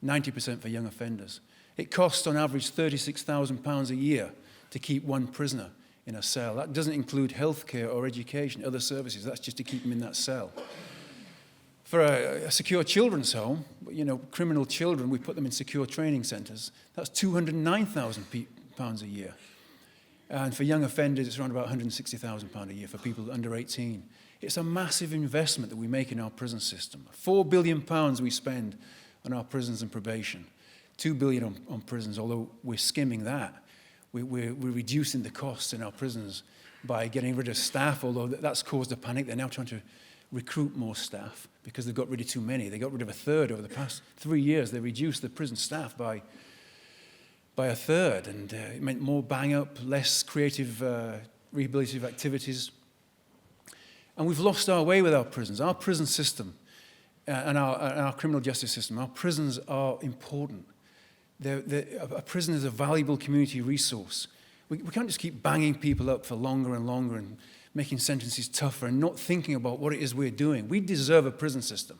90% for young offenders. It costs on average £36,000 a year to keep one prisoner in a cell. That doesn't include healthcare or education, other services. That's just to keep them in that cell. For a secure children's home, criminal children, we put them in secure training centres. That's £209,000 a year. And for young offenders, it's around about £160,000 a year for people under 18. It's a massive investment that we make in our prison system. £4 billion we spend on our prisons and probation. $2 billion on prisons, although we're skimming that. We're reducing the costs in our prisons by getting rid of staff, although that's caused a panic. They're now trying to recruit more staff because they've got rid of too many. They got rid of a third over the past 3 years. They reduced the prison staff by a third, and it meant more bang-up, less creative rehabilitative activities. And we've lost our way with our prisons. Our prison system and our criminal justice system, our prisons are important. A prison is a valuable community resource. We can't just keep banging people up for longer and longer and making sentences tougher and not thinking about what it is we're doing. We deserve a prison system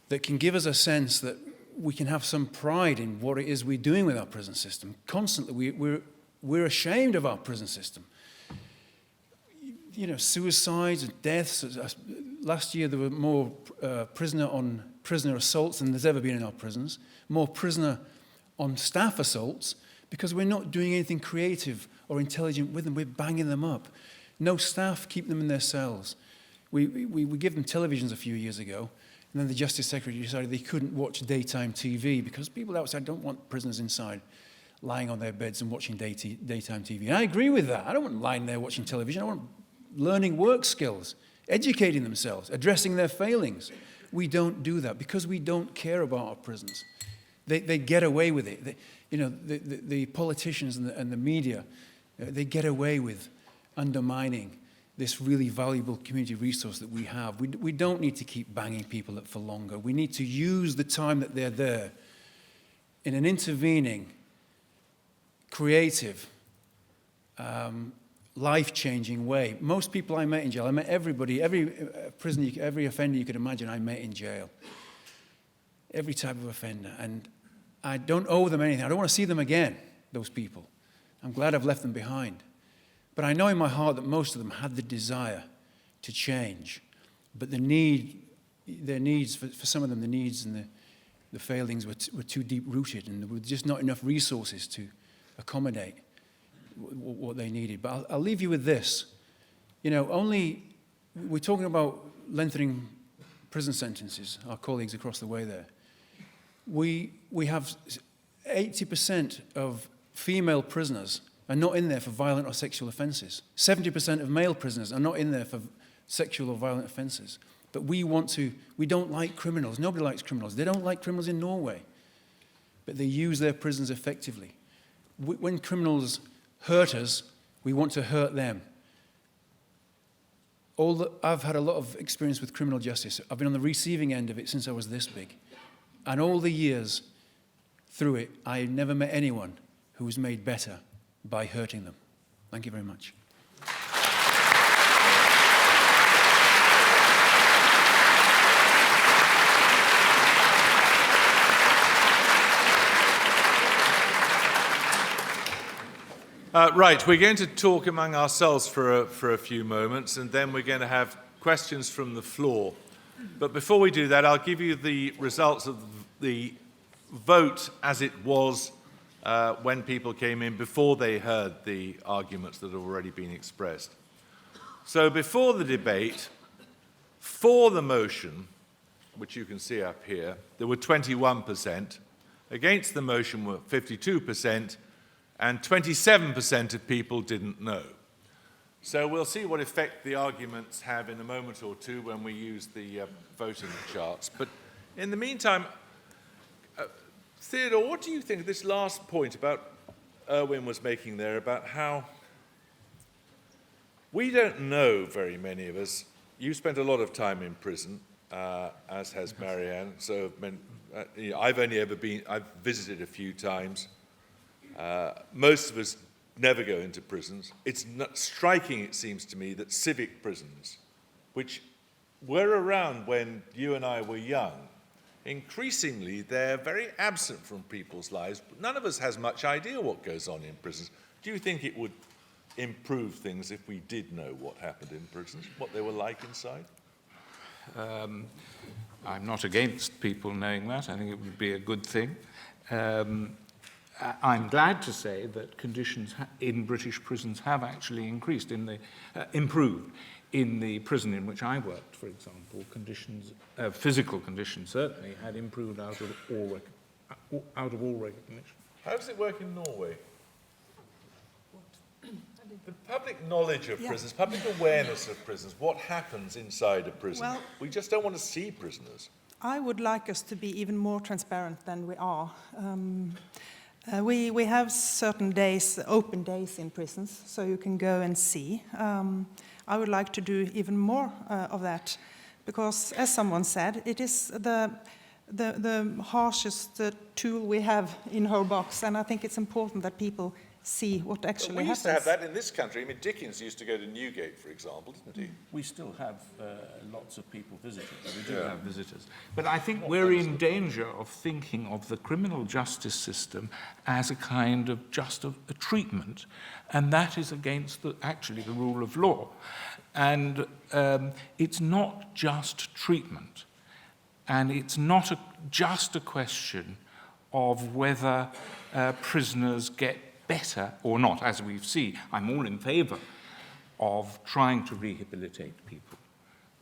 that can give us a sense that we can have some pride in what it is we're doing with our prison system. Constantly, we're ashamed of our prison system. Suicides and deaths. Last year there were more prisoner-on-prisoner assaults than there's ever been in our prisons. More prisoner-on-staff assaults because we're not doing anything creative or intelligent with them. We're banging them up. No staff keep them in their cells. We give them televisions a few years ago, and then the Justice Secretary decided they couldn't watch daytime TV because people outside don't want prisoners inside lying on their beds and watching daytime TV. And I agree with that. I don't want them lying there watching television. I want them learning work skills, educating themselves, addressing their failings. We don't do that because we don't care about our prisons. They get away with it. The politicians and the media, they get away with undermining this really valuable community resource that we have. We don't need to keep banging people up for longer. We need to use the time that they're there in an intervening, creative, life-changing way. Most people I met in jail, I met everybody, every prisoner, every offender you could imagine I met in jail. Every type of offender. And I don't owe them anything. I don't want to see them again, those people. I'm glad I've left them behind. But I know in my heart that most of them had the desire to change. But their needs, for some of them, the needs and the failings were too deep-rooted, and there were just not enough resources to accommodate what they needed. But I'll leave you with this. We're talking about lengthening prison sentences, our colleagues across the way there. We have 80% of female prisoners are not in there for violent or sexual offences. 70% of male prisoners are not in there for sexual or violent offences. But we don't like criminals. Nobody likes criminals. They don't like criminals in Norway. But they use their prisons effectively. When criminals hurt us, we want to hurt them. I've had a lot of experience with criminal justice. I've been on the receiving end of it since I was this big. And all the years through it, I never met anyone who was made better by hurting them. Thank you very much. Right, we're going to talk among ourselves for a few moments, and then we're going to have questions from the floor. But before we do that, I'll give you the results of the vote as it was when people came in before they heard the arguments that have already been expressed. So before the debate, for the motion, which you can see up here, there were 21%. Against the motion were 52%. and 27% of people didn't know. So we'll see what effect the arguments have in a moment or two when we use the voting charts. But in the meantime, Theodore, what do you think of this last point about Erwin was making there about how we don't know, very many of us. You spent a lot of time in prison, as has Marianne. So I've visited a few times. Most of us never go into prisons. It's not striking, it seems to me, that civic prisons, which were around when you and I were young, increasingly they're very absent from people's lives. None of us has much idea what goes on in prisons. Do you think it would improve things if we did know what happened in prisons, what they were like inside? I'm not against people knowing that. I think it would be a good thing. I'm glad to say that conditions in British prisons have actually increased, improved. In the prison in which I worked, for example, physical conditions certainly had improved out of all recognition. How does it work in Norway? The public knowledge of prisons, public awareness of prisons, what happens inside a prison? Well, we just don't want to see prisoners. I would like us to be even more transparent than we are. We have certain days, open days in prisons, so you can go and see. I would like to do even more of that, because, as someone said, it is the harshest tool we have in our box, and I think it's important that people see what actually happens. We used to have that in this country. I mean, Dickens used to go to Newgate, for example, didn't he? We still have lots of people visiting. We do have visitors. But I think we're in danger of thinking of the criminal justice system as a kind of just a treatment, and that is against actually the rule of law. And it's not just treatment, and it's not just a question of whether prisoners get better or not. As we've seen, I'm all in favour of trying to rehabilitate people.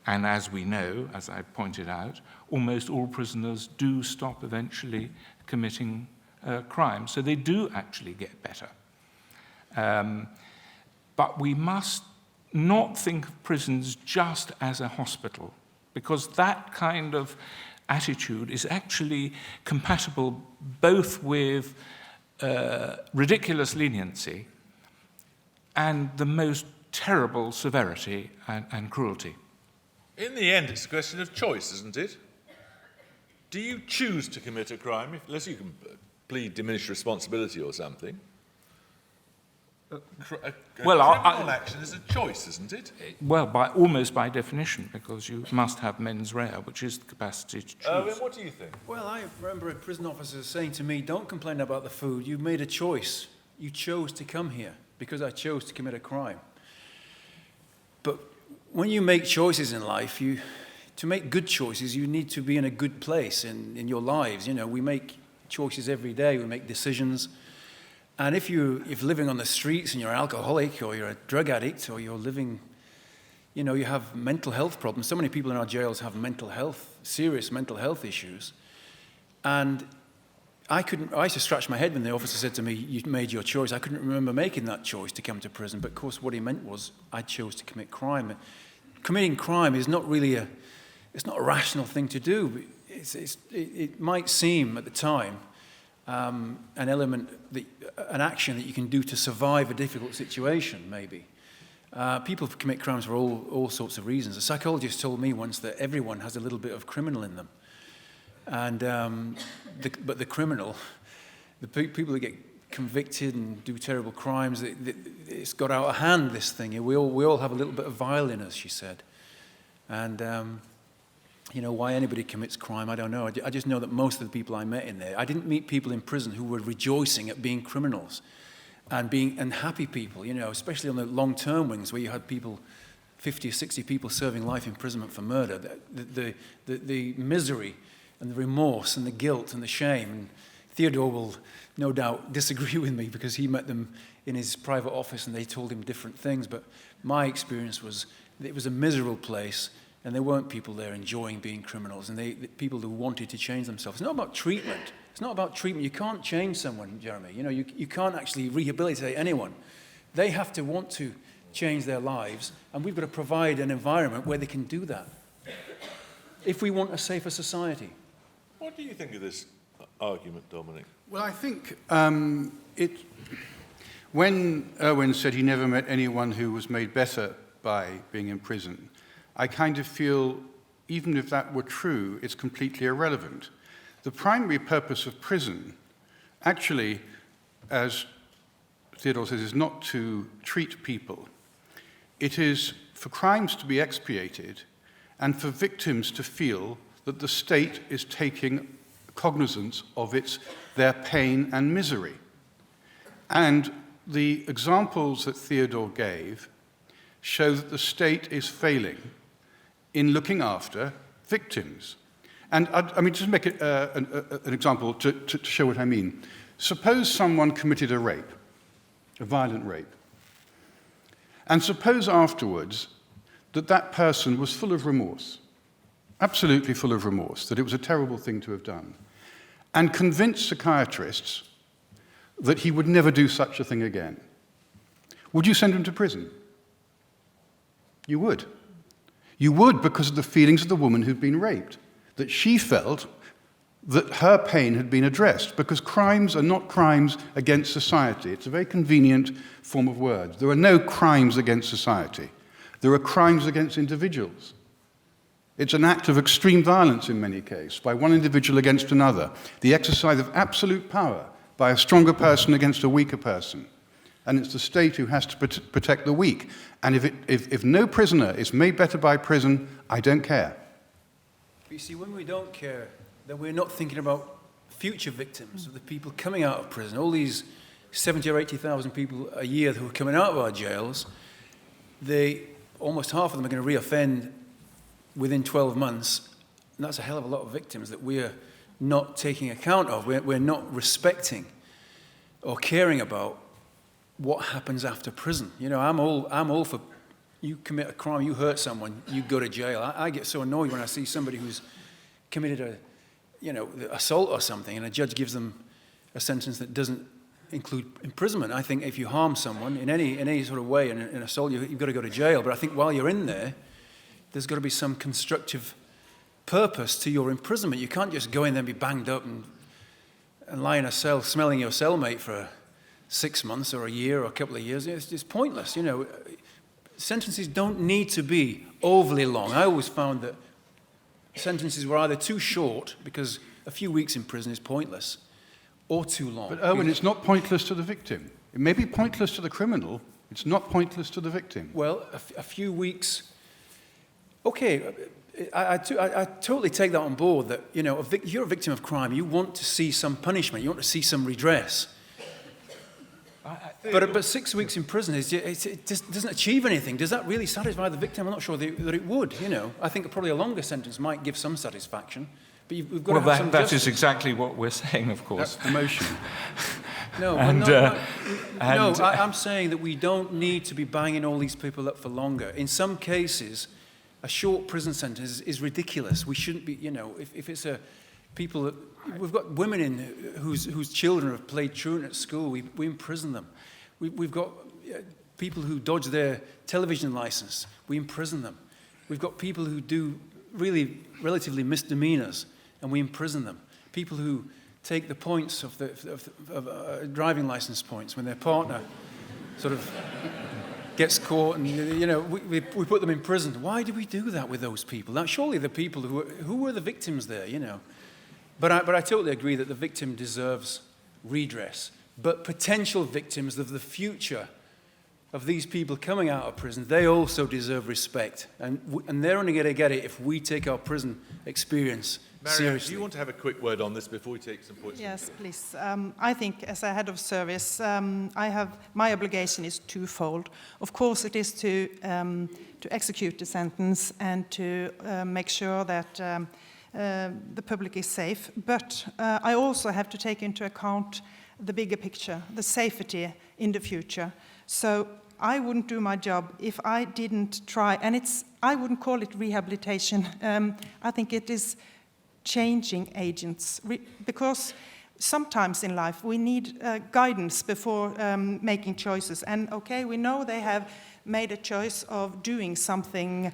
And as we know, as I pointed out, almost all prisoners do stop eventually committing crime. So they do actually get better. But we must not think of prisons just as a hospital, because that kind of attitude is actually compatible both with ridiculous leniency and the most terrible severity and cruelty. In the end, it's a question of choice, isn't it? Do you choose to commit a crime, unless you can plead diminished responsibility or something? Criminal action is a choice, isn't it? Well, almost by definition, because you must have mens rea, which is the capacity to choose. What do you think? Well, I remember a prison officer saying to me, don't complain about the food, you made a choice. You chose to come here because I chose to commit a crime. But when you make choices in life, to make good choices, you need to be in a good place in your lives. You know, we make choices every day, we make decisions. And if you're living on the streets and you're an alcoholic or you're a drug addict or you're living, you know, you have mental health problems. So many people in our jails have serious mental health issues. And I used to scratch my head when the officer said to me, you made your choice. I couldn't remember making that choice to come to prison. But of course what he meant was I chose to commit crime. Committing crime is not really it's not a rational thing to do. It might seem at the time an action that you can do to survive a difficult situation, maybe. People commit crimes for all sorts of reasons. A psychologist told me once that everyone has a little bit of criminal in them. And, but the criminal, the people that get convicted and do terrible crimes, it's got out of hand, this thing. We all have a little bit of vile in us, she said. And you know, why anybody commits crime, I don't know. I just know that most of the people I met in there, I didn't meet people in prison who were rejoicing at being criminals and happy people, you know, especially on the long-term wings where you had people, 50 or 60 people serving life imprisonment for murder. The misery and the remorse and the guilt and the shame. And Theodore will no doubt disagree with me because he met them in his private office and they told him different things. But my experience was it was a miserable place. And there weren't people there enjoying being criminals, and people who wanted to change themselves. It's not about treatment. It's not about treatment. You can't change someone, Jeremy. You know, you can't actually rehabilitate anyone. They have to want to change their lives, and we've got to provide an environment where they can do that if we want a safer society. What do you think of this argument, Dominic? Well, I think when Erwin said he never met anyone who was made better by being in prison, I kind of feel, even if that were true, it's completely irrelevant. The primary purpose of prison, actually, as Theodore says, is not to treat people. It is for crimes to be expiated and for victims to feel that the state is taking cognizance of their pain and misery. And the examples that Theodore gave show that the state is failing in looking after victims. And I mean, just make it an example to show what I mean. Suppose someone committed a rape, a violent rape, and suppose afterwards that person was full of remorse, absolutely full of remorse, that it was a terrible thing to have done, and convinced psychiatrists that he would never do such a thing again. Would you send him to prison? You would. You would, because of the feelings of the woman who'd been raped, that she felt that her pain had been addressed, because crimes are not crimes against society. It's a very convenient form of words. There are no crimes against society. There are crimes against individuals. It's an act of extreme violence in many cases, by one individual against another, the exercise of absolute power by a stronger person against a weaker person. And it's the state who has to protect the weak. And if no prisoner is made better by prison, I don't care. But you see, when we don't care, then we're not thinking about future victims of the people coming out of prison. All these 70 or 80,000 people a year who are coming out of our jails, almost half of them are going to reoffend within 12 months. And that's a hell of a lot of victims that we're not taking account of. We're not respecting or caring about what happens after prison. You know, I'm all for, you commit a crime, you hurt someone, you go to jail. I get so annoyed when I see somebody who's committed assault or something, and a judge gives them a sentence that doesn't include imprisonment. I think if you harm someone in any sort of way in assault, you've got to go to jail. But I think while you're in there's got to be some constructive purpose to your imprisonment. You can't just go in there and be banged up and lie in a cell smelling your cellmate for 6 months or a year or a couple of years. It's pointless, you know. Sentences don't need to be overly long. I always found that sentences were either too short, because a few weeks in prison is pointless, or too long. But Erwin, it's not pointless to the victim. It may be pointless to the criminal. It's not pointless to the victim. Well, a few weeks. Okay, I totally take that on board. That, you know, you're a victim of crime. You want to see some punishment. You want to see some redress. But 6 weeks in prison it just doesn't achieve anything. Does that really satisfy the victim? I'm not sure that it would. You know, I think probably a longer sentence might give some satisfaction. But we've got to have some justice. That is exactly what we're saying, of course. That's emotion. No, I'm saying that we don't need to be banging all these people up for longer. In some cases, a short prison sentence is ridiculous. We shouldn't be, you know, if it's people that, we've got women in whose children have played truant at school, we imprison them. We've got people who dodge their television license, we imprison them. We've got people who do really relatively misdemeanors, and we imprison them. People who take the points of driving license points when their partner sort of gets caught, and, you know, we put them in prison. Why do we do that with those people? Now, surely the people who were the victims there, you know. But I totally agree that the victim deserves redress. But potential victims of the future of these people coming out of prison, they also deserve respect. And they're only going to get it if we take our prison experience seriously. Do you want to have a quick word on this before we take some points? Yes, please. I think as a head of service, my obligation is twofold. Of course, it is to execute the sentence and to make sure that the public is safe. But I also have to take into account the bigger picture, the safety in the future. So I wouldn't do my job if I didn't try, and I wouldn't call it rehabilitation. I think it is changing agents, because sometimes in life we need guidance before making choices. And okay, we know they have made a choice of doing something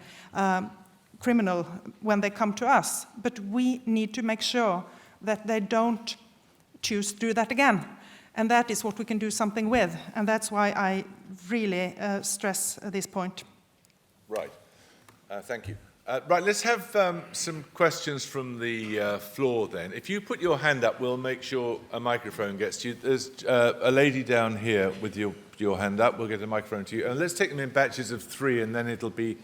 criminal when they come to us, but we need to make sure that they don't choose to do that again. And that is what we can do something with. And that's why I really stress this point. Right. Thank you. Right, let's have some questions from the floor then. If you put your hand up, we'll make sure a microphone gets to you. There's a lady down here with your hand up. We'll get a microphone to you. And let's take them in batches of 3, and then it'll be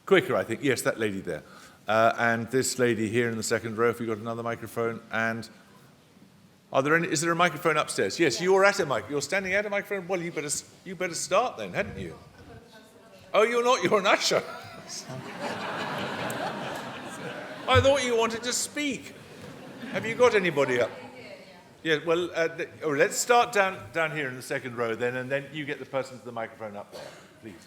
quicker, I think. Yes, that lady there. And this lady here in the second row, if you've got another microphone. And is there a microphone upstairs? Yes, you're at a mic. You're standing at a microphone? Well, you better start then, hadn't you? Oh, you're not. You're an usher. I thought you wanted to speak. Have you got anybody up? Yeah, well, let's start down here in the second row then, and then you get the person to the microphone up there, please.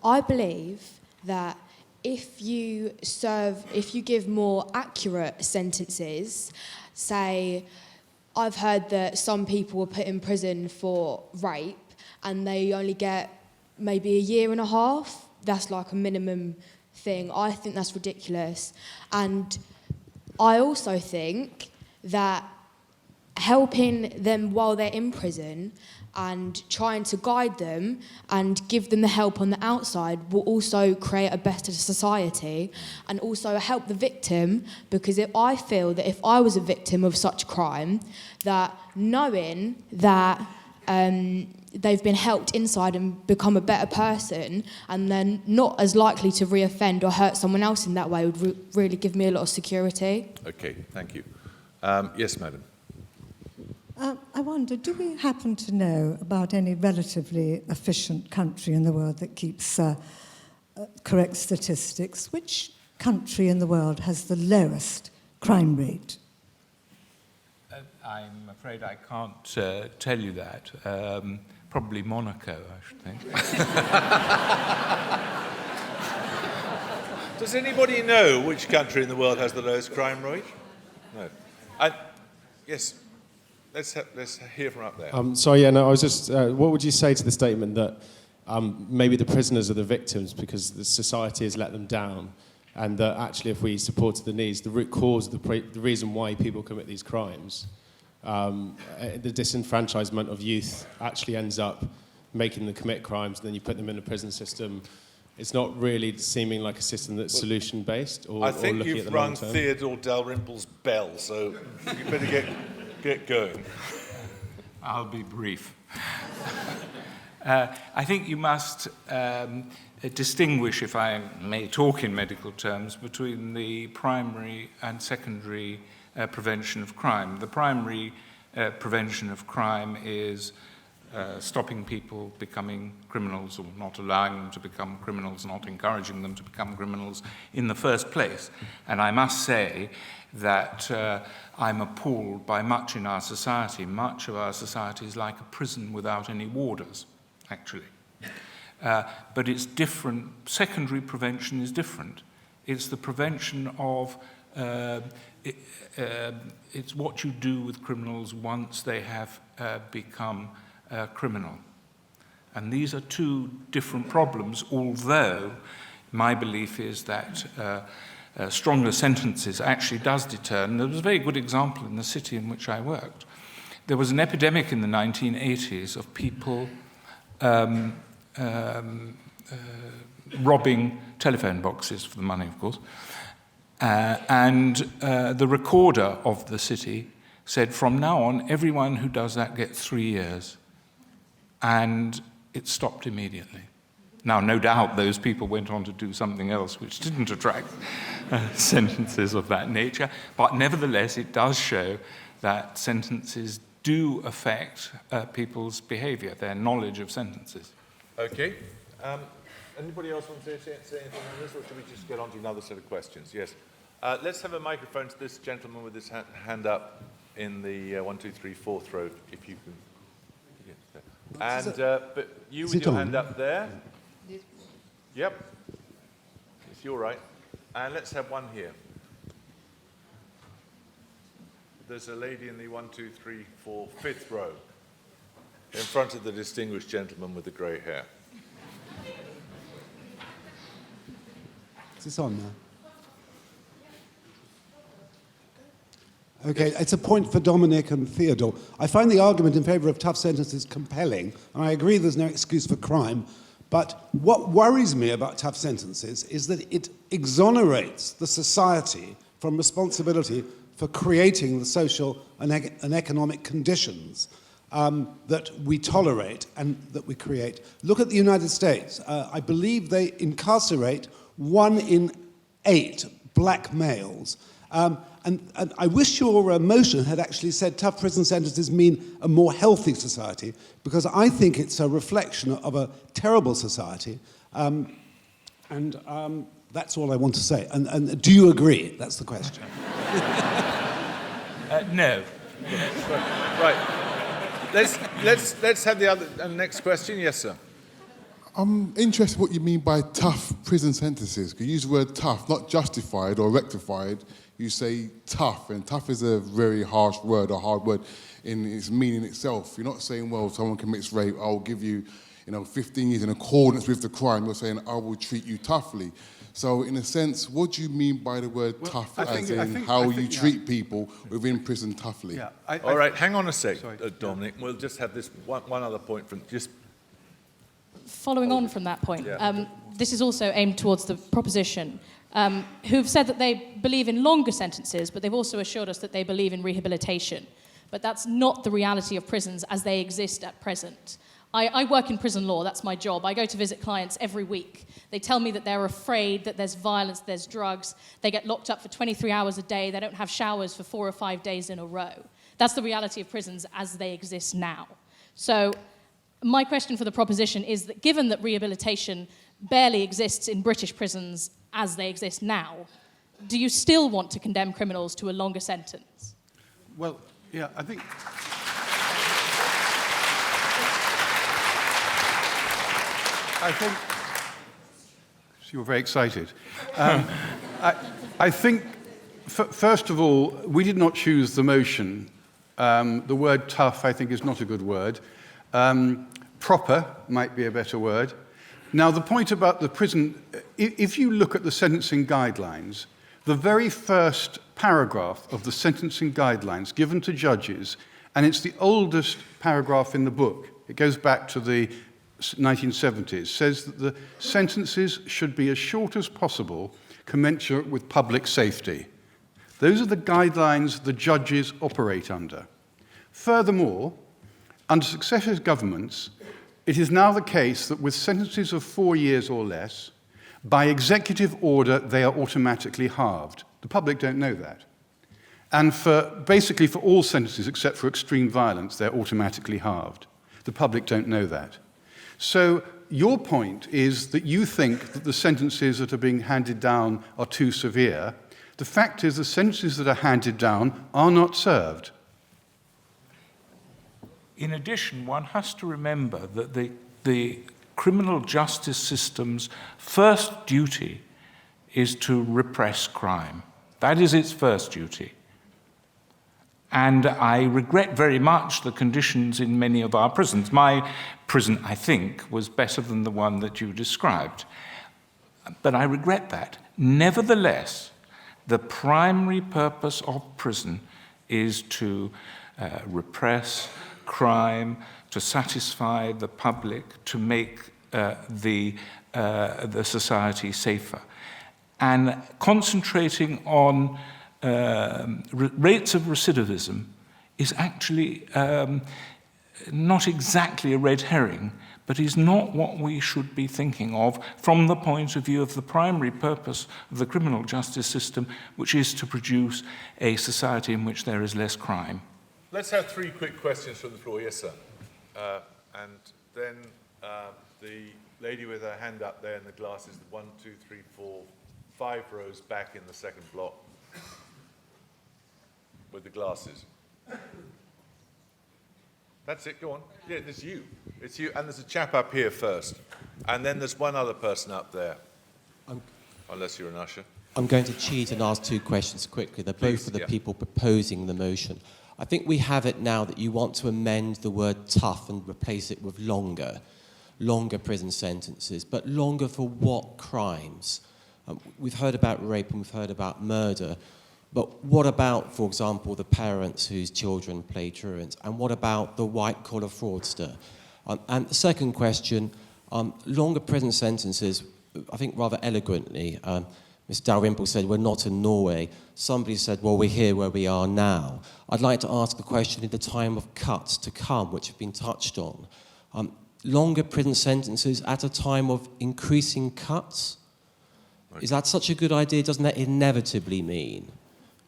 I believe that if you give more accurate sentences, say, I've heard that some people were put in prison for rape and they only get maybe 1.5 years. That's like a minimum thing. I think that's ridiculous. And I also think that helping them while they're in prison and trying to guide them and give them the help on the outside will also create a better society and also help the victim, because I feel that if I was a victim of such crime, that knowing that they've been helped inside and become a better person and then not as likely to reoffend or hurt someone else in that way would really give me a lot of security. Okay, thank you. Yes, madam. I wonder, do we happen to know about any relatively efficient country in the world that keeps correct statistics? Which country in the world has the lowest crime rate? I'm afraid I can't tell you that. Probably Monaco, I should think. Does anybody know which country in the world has the lowest crime rate? No. Yes. Let's hear from up there. I was just. What would you say to the statement that maybe the prisoners are the victims because the society has let them down, and that actually, if we supported the needs, the root cause, the reason why people commit these crimes, the disenfranchisement of youth actually ends up making them commit crimes, and then you put them in a prison system. It's not really seeming like a system that's solution-based or looking at the long term. I think you've rung Theodore Dalrymple's bell, so you better get going. I'll be brief. I think you must distinguish, if I may talk in medical terms, between the primary and secondary prevention of crime. The primary prevention of crime is stopping people becoming criminals or not allowing them to become criminals, not encouraging them to become criminals in the first place. And I must say that I'm appalled by much in our society. Much of our society is like a prison without any warders, actually. But it's different. Secondary prevention is different. It's the prevention of, it's what you do with criminals once they have become criminal. And these are two different problems, although my belief is that stronger sentences actually does deter. And there was a very good example in the city in which I worked. There was an epidemic in the 1980s of people robbing telephone boxes for the money, of course. And the recorder of the city said, from now on, everyone who does that gets 3 years. And it stopped immediately. Now, no doubt those people went on to do something else which didn't attract sentences of that nature, but nevertheless it does show that sentences do affect people's behaviour, their knowledge of sentences. Okay. Anybody else want to say anything on this, or should we just get on to another set of questions? Yes. Let's have a microphone to this gentleman with his hand up in the 1, 2, 3, 4th row, if you can. And but you with your hand up there. Yep. It's your right. And let's have one here. there's a lady in the 1, 2, 3, 4, 5th row in front of the distinguished gentleman with the grey hair. Is this on now? Okay, it's a point for Dominic and Theodore. I find the argument in favour of tough sentences compelling, and I agree there's no excuse for crime, but what worries me about tough sentences is that it exonerates the society from responsibility for creating the social and economic conditions that we tolerate and that we create. Look at the United States. I believe they incarcerate 1 in 8 black males. And I wish your motion had actually said tough prison sentences mean a more healthy society, because I think it's a reflection of a terrible society. That's all I want to say. And do you agree? That's the question. No. Right. Let's have the next question. Yes, sir. I'm interested in what you mean by tough prison sentences. You use the word tough, not justified or rectified. You say tough, and tough is a very harsh word, a hard word in its meaning itself. You're not saying, well, someone commits rape, I'll give you, 15 years in accordance with the crime. You're saying, I will treat you toughly. So, in a sense, what do you mean by the word tough, I think how you treat people within prison toughly? Yeah, all right, hang on a sec, Dominic. We'll just have this one other point from just... Following on from that point, this is also aimed towards the proposition who've said that they believe in longer sentences, but they've also assured us that they believe in rehabilitation. But that's not the reality of prisons as they exist at present. I work in prison law, that's my job. I go to visit clients every week. They tell me that they're afraid, that there's violence, there's drugs. They get locked up for 23 hours a day. They don't have showers for 4 or 5 days in a row. That's the reality of prisons as they exist now. So my question for the proposition is that given that rehabilitation barely exists in British prisons as they exist now, do you still want to condemn criminals to a longer sentence? Well, yeah, I think... So you're very excited. I think, first of all, we did not choose the motion. The word tough, I think, is not a good word. Proper might be a better word. Now, the point about the prison, if you look at the sentencing guidelines, the very first paragraph of the sentencing guidelines given to judges, and it's the oldest paragraph in the book, it goes back to the 1970s, says that the sentences should be as short as possible, commensurate with public safety. Those are the guidelines the judges operate under. Furthermore, under successive governments, it is now the case that with sentences of 4 years or less, by executive order, they are automatically halved. The public don't know that. And basically for all sentences except for extreme violence, they're automatically halved. The public don't know that. So your point is that you think that the sentences that are being handed down are too severe. The fact is the sentences that are handed down are not served. In addition, one has to remember that the criminal justice system's first duty is to repress crime. That is its first duty. And I regret very much the conditions in many of our prisons. My prison, I think, was better than the one that you described. But I regret that. Nevertheless, the primary purpose of prison is to repress crime, to satisfy the public, to make the society safer. And concentrating on rates of recidivism is actually not exactly a red herring, but is not what we should be thinking of from the point of view of the primary purpose of the criminal justice system, which is to produce a society in which there is less crime. Let's have 3 quick questions from the floor. Yes, sir. And then the lady with her hand up there in the glasses, 1, 2, 3, 4, 5 rows back in the second block with the glasses. That's it, go on. Yeah, it's you. It's you. And there's a chap up here first. And then there's one other person up there. Unless you're an usher. I'm going to cheat and ask two questions quickly. They're both for the people proposing the motion. I think we have it now that you want to amend the word tough and replace it with longer prison sentences. But longer for what crimes? We've heard about rape and we've heard about murder. But what about, for example, the parents whose children play truant? And what about the white-collar fraudster? And the second question, longer prison sentences, I think rather eloquently, Mr. Dalrymple said, we're not in Norway. Somebody said, well, we're here where we are now. I'd like to ask the question in the time of cuts to come, which have been touched on. Longer prison sentences at a time of increasing cuts? Right. Is that such a good idea? Doesn't that inevitably mean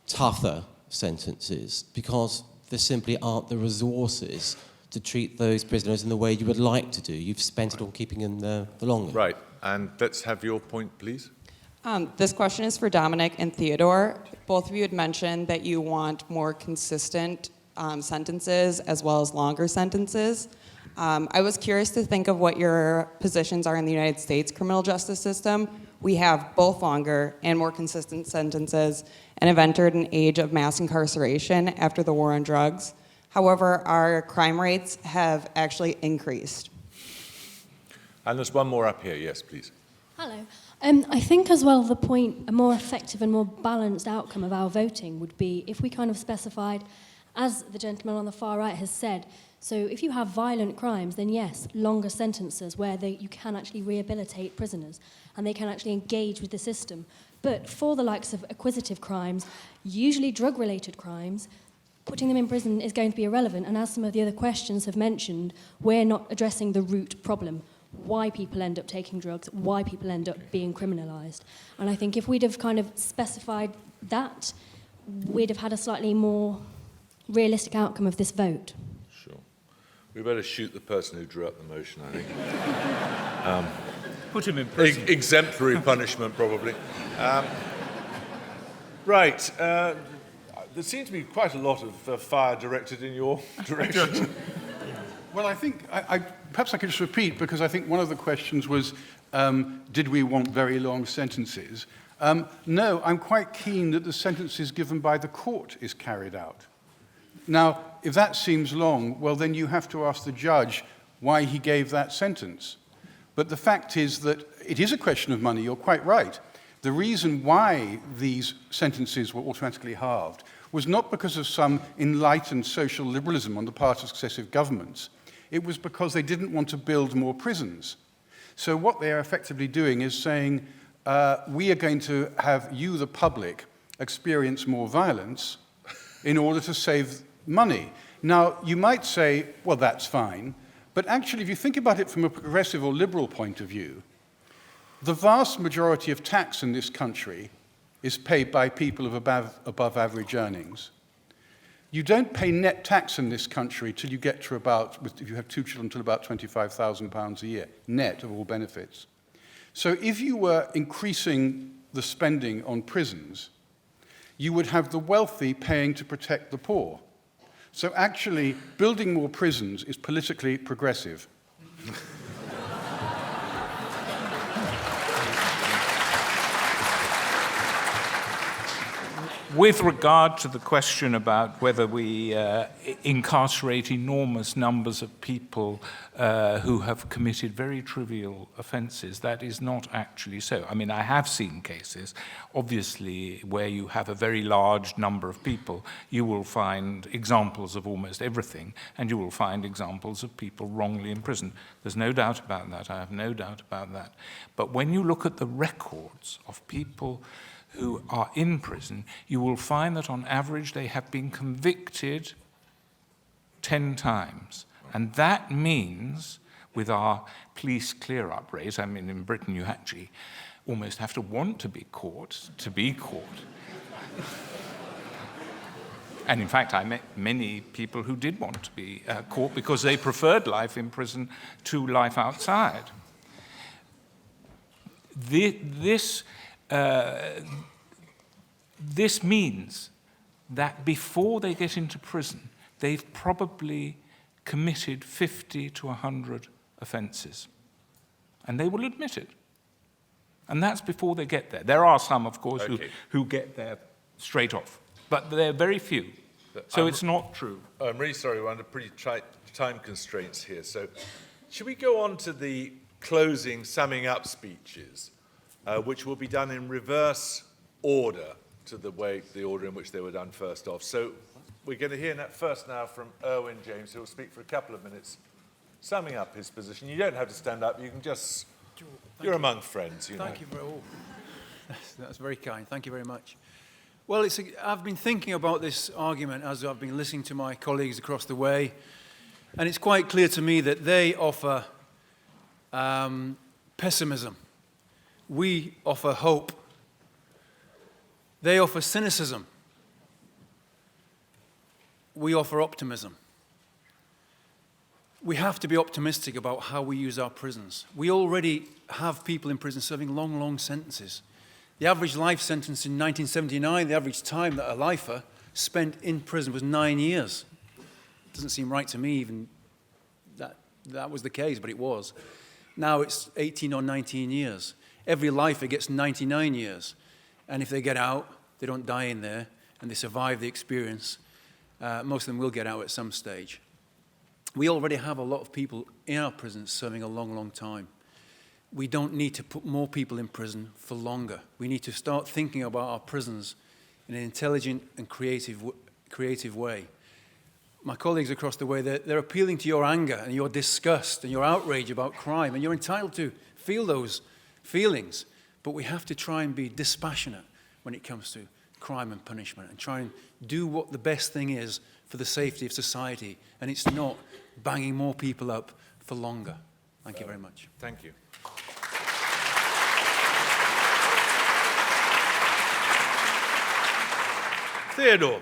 tougher sentences? Because there simply aren't the resources to treat those prisoners in the way you would like to do. You've spent it on keeping them there the longer. Right, and let's have your point, please. This question is for Dominic and Theodore. Both of you had mentioned that you want more consistent sentences as well as longer sentences. I was curious to think of what your positions are in the United States criminal justice system. We have both longer and more consistent sentences and have entered an age of mass incarceration after the war on drugs. However, our crime rates have actually increased. And there's one more up here. Yes, please. Hello. I think as well the point, a more effective and more balanced outcome of our voting would be if we kind of specified, as the gentleman on the far right has said, so if you have violent crimes, then yes, longer sentences where you can actually rehabilitate prisoners and they can actually engage with the system. But for the likes of acquisitive crimes, usually drug-related crimes, putting them in prison is going to be irrelevant. And as some of the other questions have mentioned, we're not addressing the root problem. Why people end up taking drugs, why people end up being criminalised. And I think if we'd have kind of specified that, we'd have had a slightly more realistic outcome of this vote. Sure. We better shoot the person who drew up the motion, I think. Put him in prison. Exemplary punishment, probably. Right. There seems to be quite a lot of fire directed in your direction. Well, I think, perhaps I could just repeat, because I think one of the questions was, did we want very long sentences? No, I'm quite keen that the sentences given by the court is carried out. Now, if that seems long, well, then you have to ask the judge why he gave that sentence. But the fact is that it is a question of money, you're quite right. The reason why these sentences were automatically halved was not because of some enlightened social liberalism on the part of successive governments. It was because they didn't want to build more prisons. So what they are effectively doing is saying, we are going to have you, the public, experience more violence in order to save money. Now, you might say, well, that's fine. But actually, if you think about it from a progressive or liberal point of view, the vast majority of tax in this country is paid by people of above average earnings. You don't pay net tax in this country till you get to about, if you have 2 children, till about £25,000 a year, net of all benefits. So if you were increasing the spending on prisons, you would have the wealthy paying to protect the poor. So actually, building more prisons is politically progressive. With regard to the question about whether we incarcerate enormous numbers of people who have committed very trivial offences, that is not actually so. I mean, I have seen cases, obviously, where you have a very large number of people, you will find examples of almost everything, and you will find examples of people wrongly imprisoned. There's no doubt about that. I have no doubt about that. But when you look at the records of people who are in prison, you will find that on average they have been convicted 10 times. And that means, with our police clear-up rate, I mean, in Britain you actually almost have to want to be caught to be caught. And in fact, I met many people who did want to be caught because they preferred life in prison to life outside. This means that before they get into prison, they've probably committed 50 to 100 offences. And they will admit it. And that's before they get there. There are some, of course, Okay. who get there straight off, but they're very few. So it's not true. I'm really sorry, we're under pretty tight time constraints here. So should we go on to the closing, summing up speeches, which will be done in reverse order to the order in which they were done first off. So we're going to hear that first now from Erwin James, who will speak for a couple of minutes, summing up his position. You don't have to stand up. You can just... You're among friends, you know. Thank you very much. That's very kind. Thank you very much. Well, I've been thinking about this argument as I've been listening to my colleagues across the way, and it's quite clear to me that they offer pessimism. We offer hope. They offer cynicism. We offer optimism. We have to be optimistic about how we use our prisons. We already have people in prison serving long, long sentences. The average life sentence in 1979, the average time that a lifer spent in prison was 9 years. It doesn't seem right to me even that was the case, but it was. Now it's 18 or 19 years. Every lifer gets 99 years. And if they get out, they don't die in there, and they survive the experience. Most of them will get out at some stage. We already have a lot of people in our prisons serving a long, long time. We don't need to put more people in prison for longer. We need to start thinking about our prisons in an intelligent and creative way. My colleagues across the way, they're appealing to your anger and your disgust and your outrage about crime, and you're entitled to feel those feelings, but we have to try and be dispassionate when it comes to crime and punishment and try and do what the best thing is for the safety of society, and it's not banging more people up for longer. Thank you very much. Thank you. Theodore.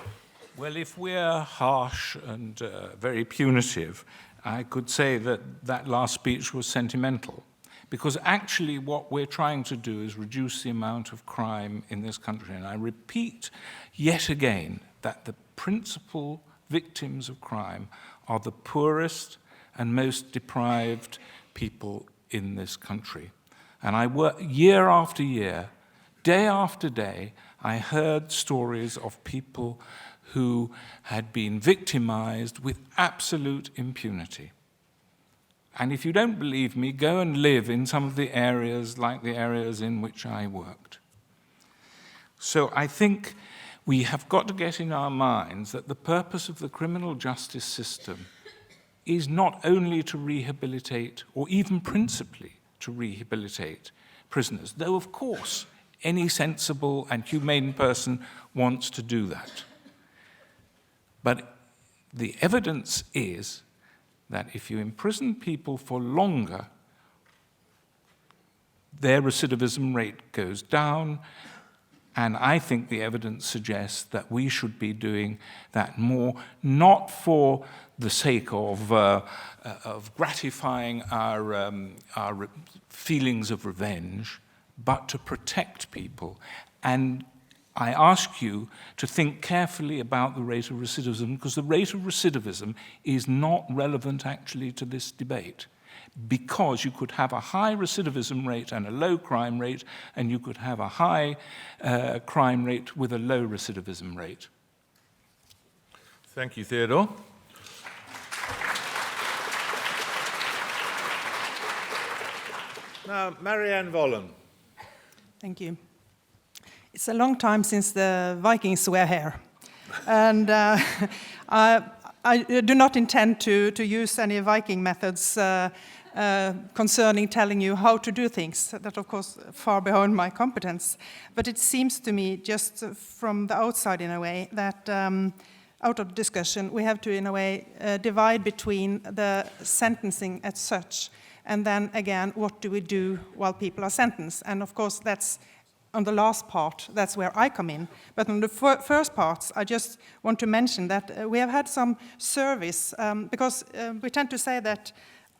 Well, if we're harsh and very punitive, I could say that that last speech was sentimental, because actually what we're trying to do is reduce the amount of crime in this country. And I repeat yet again that the principal victims of crime are the poorest and most deprived people in this country. And I work year after year, day after day, I heard stories of people who had been victimized with absolute impunity. And if you don't believe me, go and live in some of the areas like the areas in which I worked. So I think we have got to get in our minds that the purpose of the criminal justice system is not only to rehabilitate, or even principally to rehabilitate prisoners, though of course any sensible and humane person wants to do that. But the evidence is that if you imprison people for longer, their recidivism rate goes down, and I think the evidence suggests that we should be doing that more, not for the sake of gratifying our feelings of revenge, but to protect people. And I ask you to think carefully about the rate of recidivism, because the rate of recidivism is not relevant actually to this debate, because you could have a high recidivism rate and a low crime rate, and you could have a high crime rate with a low recidivism rate. Thank you, Theodore. Now, Marianne Vollen. Thank you. It's a long time since the Vikings were here. And I do not intend to use any Viking methods concerning telling you how to do things. That, of course, far beyond my competence. But it seems to me, just from the outside in a way, that out of discussion, we have to, in a way, divide between the sentencing as such, and then again, what do we do while people are sentenced? And of course, that's on the last part, that's where I come in. But on the first parts, I just want to mention that we have had some surveys, because we tend to say that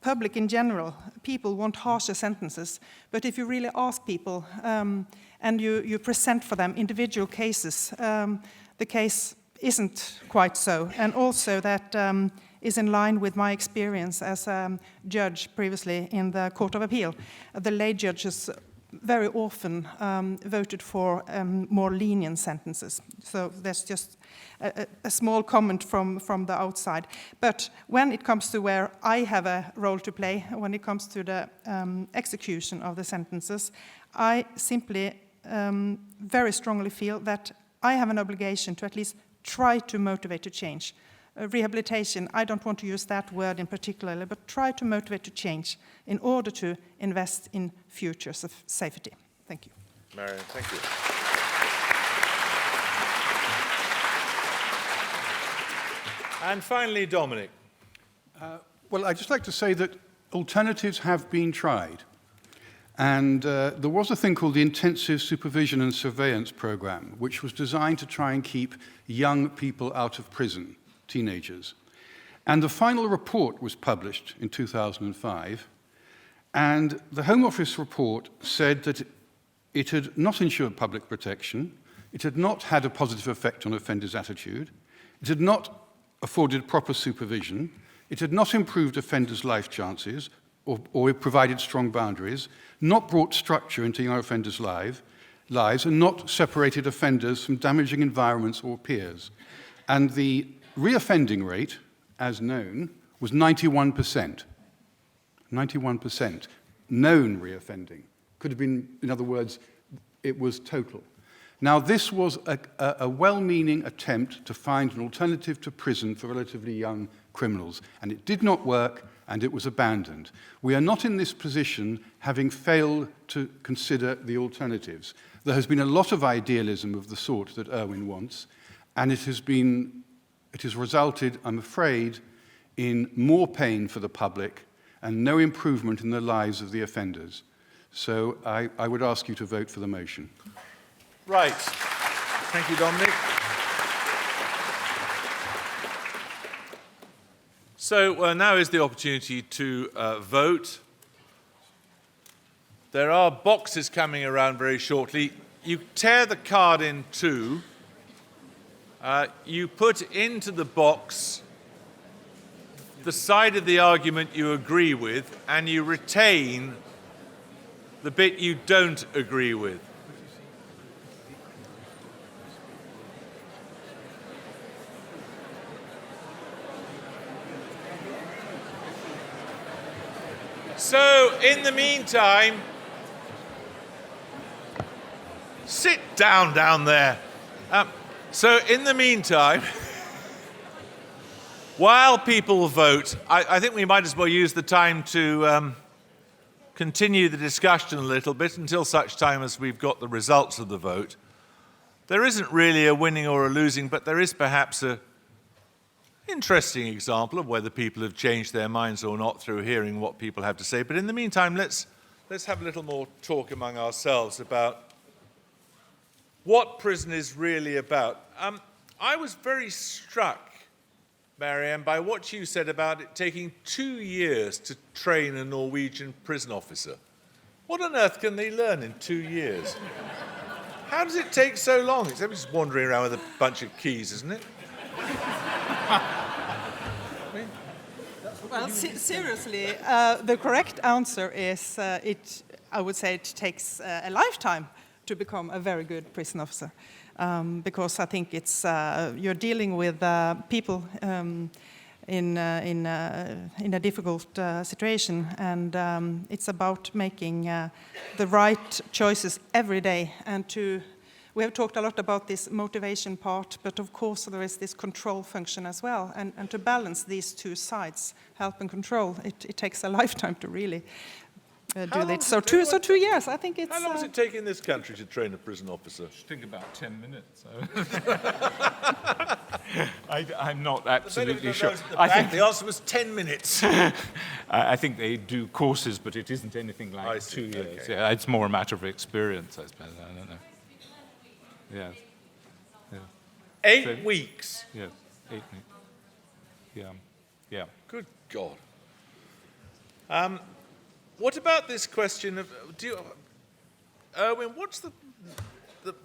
public in general, people want harsher sentences. But if you really ask people and you present for them individual cases, the case isn't quite so. And also that is in line with my experience as a judge previously in the Court of Appeal. The lay judges very often voted for more lenient sentences. So there's just a small comment from the outside. But when it comes to where I have a role to play, when it comes to the execution of the sentences, I simply very strongly feel that I have an obligation to at least try to motivate to change. Rehabilitation, I don't want to use that word in particular, but try to motivate to change in order to invest in future safety. Thank you. Marion, thank you. And finally, Dominic. Well, I'd just like to say that alternatives have been tried. And there was a thing called the Intensive Supervision and Surveillance Program, which was designed to try and keep young people out of prison, teenagers. And the final report was published in 2005. And the Home Office report said that it had not ensured public protection, it had not had a positive effect on offenders' attitude, it had not afforded proper supervision, it had not improved offenders' life chances or provided strong boundaries, not brought structure into young offenders' lives, and not separated offenders from damaging environments or peers. And the reoffending rate, as known, was 91%. 91%. Known reoffending. Could have been, in other words, it was total. Now, this was a well-meaning attempt to find an alternative to prison for relatively young criminals, and it did not work, and it was abandoned. We are not in this position having failed to consider the alternatives. There has been a lot of idealism of the sort that Irwin wants, and it has resulted, I'm afraid, in more pain for the public and no improvement in the lives of the offenders. So I would ask you to vote for the motion. Right. Thank you, Dominic. So now is the opportunity to vote. There are boxes coming around very shortly. You tear the card in two. You put into the box the side of the argument you agree with, and you retain the bit you don't agree with. So, in the meantime, sit down there. So, in the meantime, while people vote, I think we might as well use the time to continue the discussion a little bit until such time as we've got the results of the vote. There isn't really a winning or a losing, but there is perhaps an interesting example of whether people have changed their minds or not through hearing what people have to say. But in the meantime, let's have a little more talk among ourselves about what prison is really about. I was very struck, Marianne, by what you said about it taking 2 years to train a Norwegian prison officer. What on earth can they learn in 2 years? How does it take so long? It's just wandering around with a bunch of keys, isn't it? Well, seriously, the correct answer is I would say it takes a lifetime to become a very good prison officer. Because I think it's you're dealing with people in a difficult situation, and it's about making the right choices every day. And we have talked a lot about this motivation part, but of course there is this control function as well. And to balance these two sides, help and control, it takes a lifetime to really do that. So 2 years, I think it's... How long does it take in this country to train a prison officer? I think about 10 minutes. I'm not absolutely sure. I think the answer was 10 minutes. I think they do courses, but it isn't anything like 2 years. Okay. Yeah, it's more a matter of experience, I suppose. I don't know. Yes. Yeah. 8 weeks? Yes, 8 weeks. Yeah. Yeah. Good God. What about this question of, Irwin, what's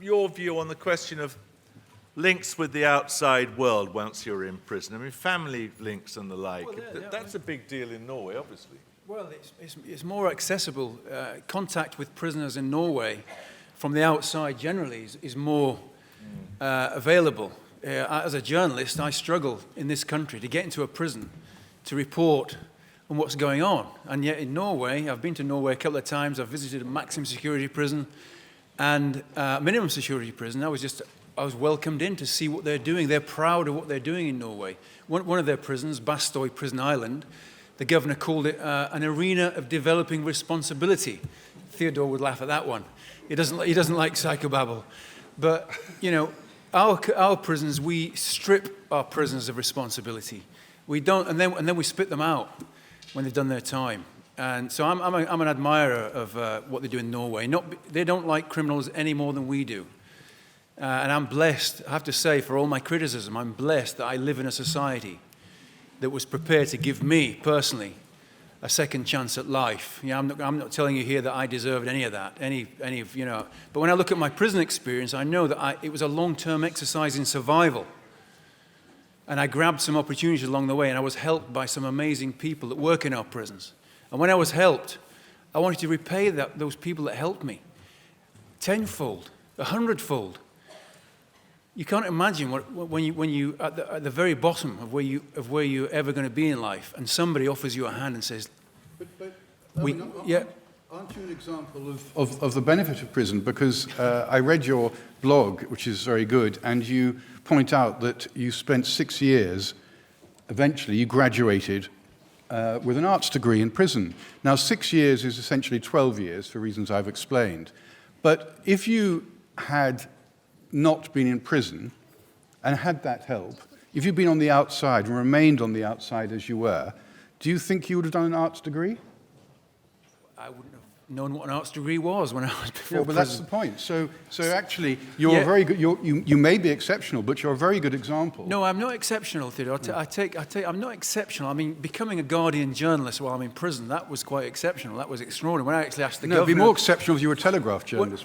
your view on the question of links with the outside world once you're in prison? I mean, family links and the like. Well, that's a big deal in Norway, obviously. Well, it's more accessible. Contact with prisoners in Norway from the outside generally is more available. As a journalist, I struggle in this country to get into a prison to report on what's going on. And yet in Norway, I've been to Norway a couple of times, I've visited a maximum security prison and minimum security prison. I was welcomed in to see what they're doing. They're proud of what they're doing in Norway. One of their prisons, Bastøy Prison Island, the governor called it an arena of developing responsibility. Theodore would laugh at that one. He doesn't like psychobabble. But, you know, our prisons, we strip our prisoners of responsibility. We don't, and then we spit them out when they've done their time. And so I'm an admirer of what they do in Norway. They don't like criminals any more than we do. And I'm blessed, I have to say, for all my criticism, I'm blessed that I live in a society that was prepared to give me, personally, a second chance at life. You know, I'm not telling you here that I deserved any of that, any of, you know. But when I look at my prison experience, I know that it was a long-term exercise in survival. And I grabbed some opportunities along the way, and I was helped by some amazing people that work in our prisons. And when I was helped, I wanted to repay those people that helped me tenfold, 100-fold. You can't imagine when you at the very bottom of where you're ever going to be in life, and somebody offers you a hand and says, Aren't you an example of the benefit of prison? Because I read your blog, which is very good, and you point out that you spent 6 years, eventually you graduated with an arts degree in prison. Now, 6 years is essentially 12 years for reasons I've explained. But if you had not been in prison and had that help, if you'd been on the outside and remained on the outside as you were, do you think you would have done an arts degree? I wouldn't have known what an arts degree was when I was before Yeah, but prison. that's the point. So actually, you're a very good. You may be exceptional, but you're a very good example. No, I'm not exceptional, Theodore. I'm not exceptional. I mean, becoming a Guardian journalist while I'm in prison, that was quite exceptional. That was extraordinary. When I actually asked the governor... No, it'd be more exceptional if you were a Telegraph journalist.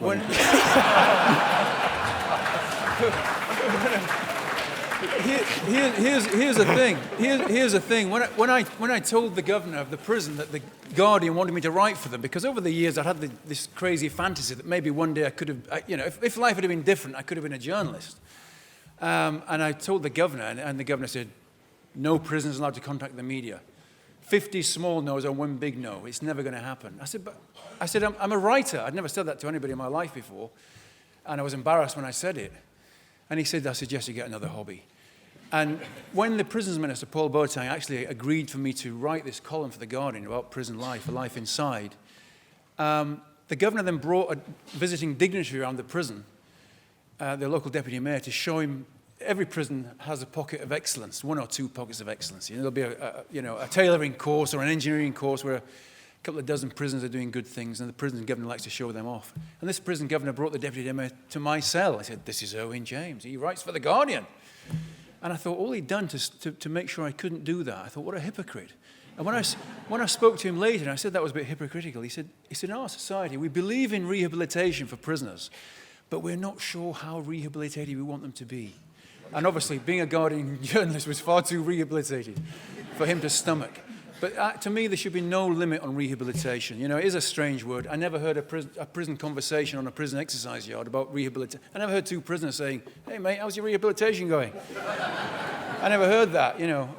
Here's the thing. Here's the thing. When I told the governor of the prison that the Guardian wanted me to write for them, because over the years I'd had this crazy fantasy that maybe one day I could have, you know, if life had been different, I could have been a journalist. And I told the governor, and the governor said, "No prisoner's allowed to contact the media. 50 small no's and 1 big no. It's never going to happen." I said, I'm a writer. I'd never said that to anybody in my life before, and I was embarrassed when I said it. And he said, "I suggest you get another hobby." And when the prisons minister, Paul Boateng, actually agreed for me to write this column for The Guardian about prison life, a life inside, the governor then brought a visiting dignitary around the prison, the local deputy mayor, to show him every prison has a pocket of excellence, 1 or 2 pockets of excellence. You know, there'll be a tailoring course or an engineering course where a couple of dozen prisons are doing good things, and the prison governor likes to show them off. And this prison governor brought the deputy mayor to my cell. I said, "This is Owen James. He writes for The Guardian." And I thought, all he'd done to make sure I couldn't do that, I thought, what a hypocrite. And when I spoke to him later, and I said that was a bit hypocritical, he said, in our society, we believe in rehabilitation for prisoners, but we're not sure how rehabilitated we want them to be. And obviously, being a Guardian journalist was far too rehabilitated for him to stomach. But to me, there should be no limit on rehabilitation. You know, it is a strange word. I never heard a prison conversation on a prison exercise yard about rehabilitation. I never heard 2 prisoners saying, "Hey, mate, how's your rehabilitation going?" I never heard that, you know.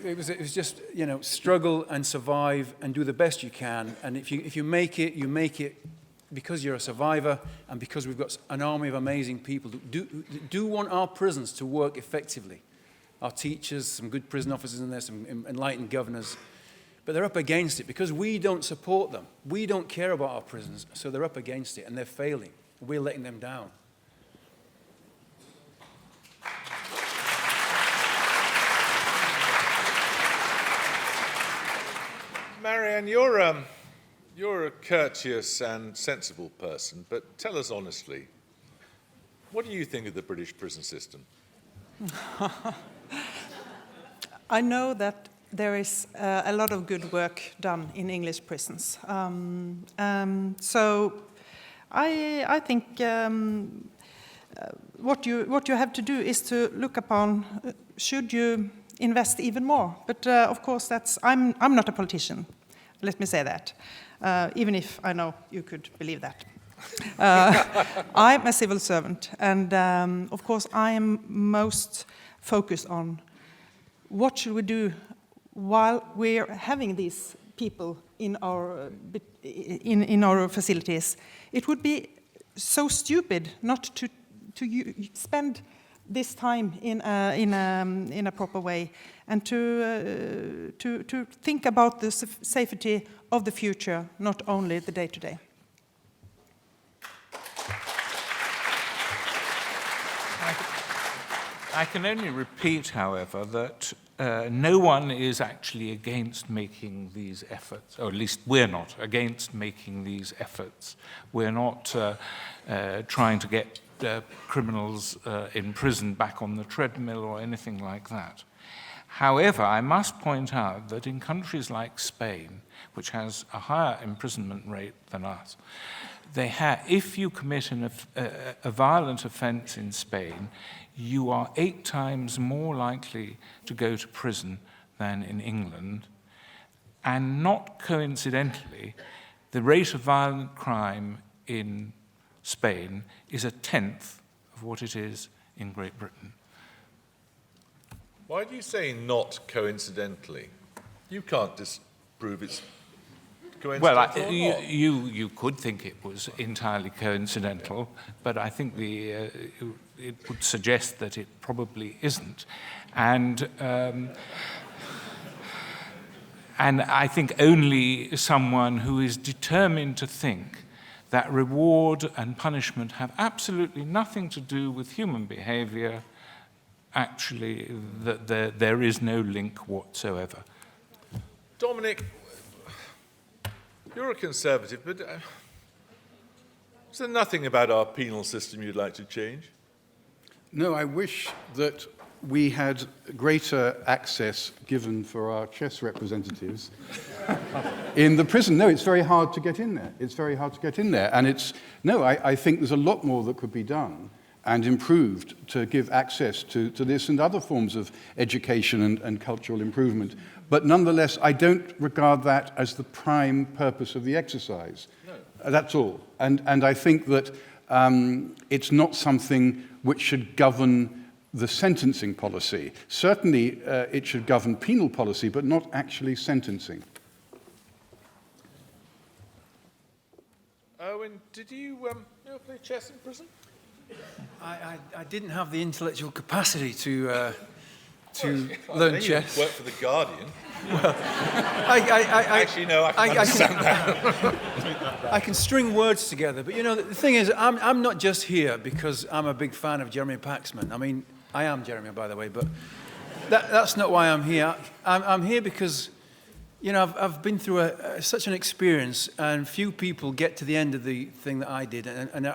It was just, you know, struggle and survive and do the best you can. And if you make it, you make it because you're a survivor and because we've got an army of amazing people who do want our prisons to work effectively. Our teachers, some good prison officers in there, some enlightened governors. But they're up against it because we don't support them. We don't care about our prisons, so they're up against it and they're failing. We're letting them down. Marianne, you're a courteous and sensible person, but tell us honestly, what do you think of the British prison system? I know that there is a lot of good work done in English prisons. So I think what you have to do is to look upon, should you invest even more? But of course, I'm not a politician. Let me say that, even if I know you could believe that. I'm a civil servant, and of course I am most focused on what should we do while we're having these people in our facilities. It would be so stupid not to spend this time in a proper way, and to think about the safety of the future, not only the day-to-day. I can only repeat, however, that no one is actually against making these efforts, or at least we're not against making these efforts. We're not trying to get criminals in prison back on the treadmill or anything like that. However, I must point out that in countries like Spain, which has a higher imprisonment rate than us, if you commit a violent offence in Spain, you are 8 times more likely to go to prison than in England. And not coincidentally, the rate of violent crime in Spain is 1/10 of what it is in Great Britain. Why do you say not coincidentally? You can't disprove it's coincidental. Well, you could think it was entirely coincidental, but I think it would suggest that it probably isn't. And I think only someone who is determined to think that reward and punishment have absolutely nothing to do with human behavior, actually, that there is no link whatsoever. Dominic, you're a conservative, but is there nothing about our penal system you'd like to change? No, I wish that we had greater access given for our chess representatives in the prison. No, it's very hard to get in there. It's very hard to get in there. And I think there's a lot more that could be done and improved to give access to this and other forms of education and cultural improvement. But nonetheless, I don't regard that as the prime purpose of the exercise. No. That's all. And I think that it's not something which should govern the sentencing policy. Certainly, it should govern penal policy, but not actually sentencing. Owen, did you play chess in prison? I didn't have the intellectual capacity to learn chess. You work for the Guardian. Well, actually, no, I can understand that. I can string words together, but the thing is, I'm not just here because I'm a big fan of Jeremy Paxman. I mean, I am Jeremy, by the way, but that's not why I'm here. I'm here because, I've been through such an experience, and few people get to the end of the thing that I did and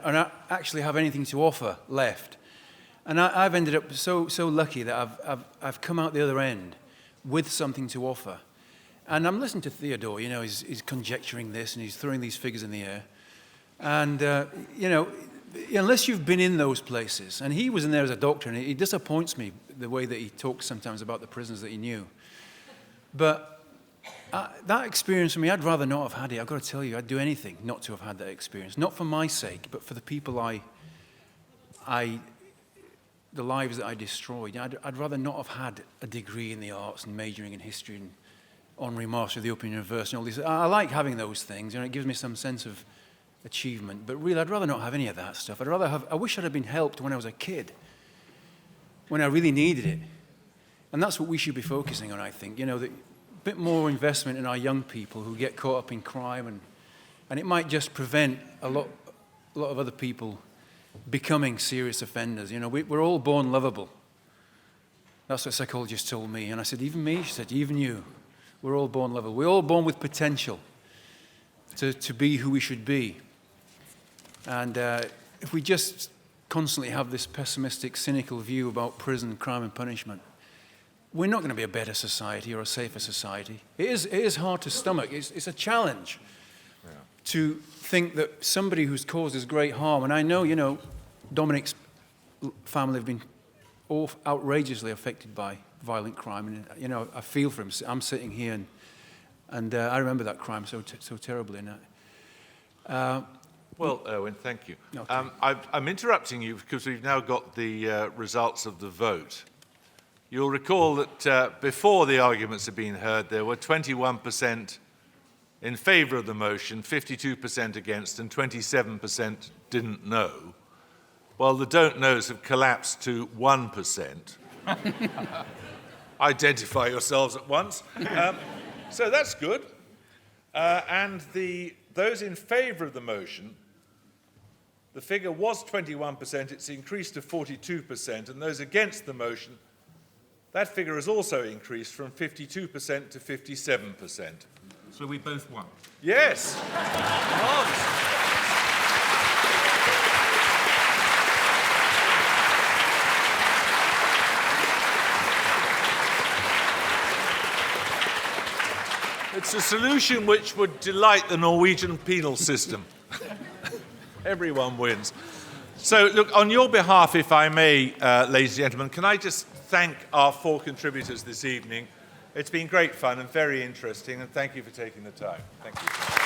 actually have anything to offer left. And I've ended up so lucky that I've come out the other end with something to offer. And I'm listening to Theodore, he's conjecturing this and he's throwing these figures in the air. And, unless you've been in those places, and he was in there as a doctor, and it disappoints me the way that he talks sometimes about the prisons that he knew. But that experience for me, I'd rather not have had it. I've got to tell you, I'd do anything not to have had that experience. Not for my sake, but for the people the lives that I destroyed. I'd rather not have had a degree in the arts and majoring in history and honorary master of the Open University and all these. I like having those things, it gives me some sense of achievement. But really, I'd rather not have any of that stuff. I wish I'd have been helped when I was a kid, when I really needed it. And that's what we should be focusing on, I think. A bit more investment in our young people who get caught up in crime, and it might just prevent a lot of other people becoming serious offenders. We're all born lovable. That's what a psychologist told me. And I said, even me? She said, even you. We're all born lovable. We're all born with potential to be who we should be. And if we just constantly have this pessimistic, cynical view about prison, crime and punishment, we're not going to be a better society or a safer society. It is hard to stomach. It's a challenge to think that somebody who's caused us great harm, and I know, Dominic's family have been outrageously affected by violent crime, and, I feel for him. I'm sitting here, and And I remember that crime so terribly now. Well, Erwin, thank you. Okay. I'm interrupting you because we've now got the results of the vote. You'll recall that before the arguments had been heard, there were 21% in favour of the motion, 52% against, and 27% didn't know. Well, the don't knows have collapsed to 1%. Identify yourselves at once. So that's good. And those in favour of the motion, the figure was 21%, it's increased to 42%, and those against the motion, that figure has also increased from 52% to 57%. So we both won. Yes. It's a solution which would delight the Norwegian penal system. Everyone wins. So, look, on your behalf, if I may, ladies and gentlemen, can I just thank our 4 contributors this evening. It's been great fun and very interesting, and thank you for taking the time. Thank you.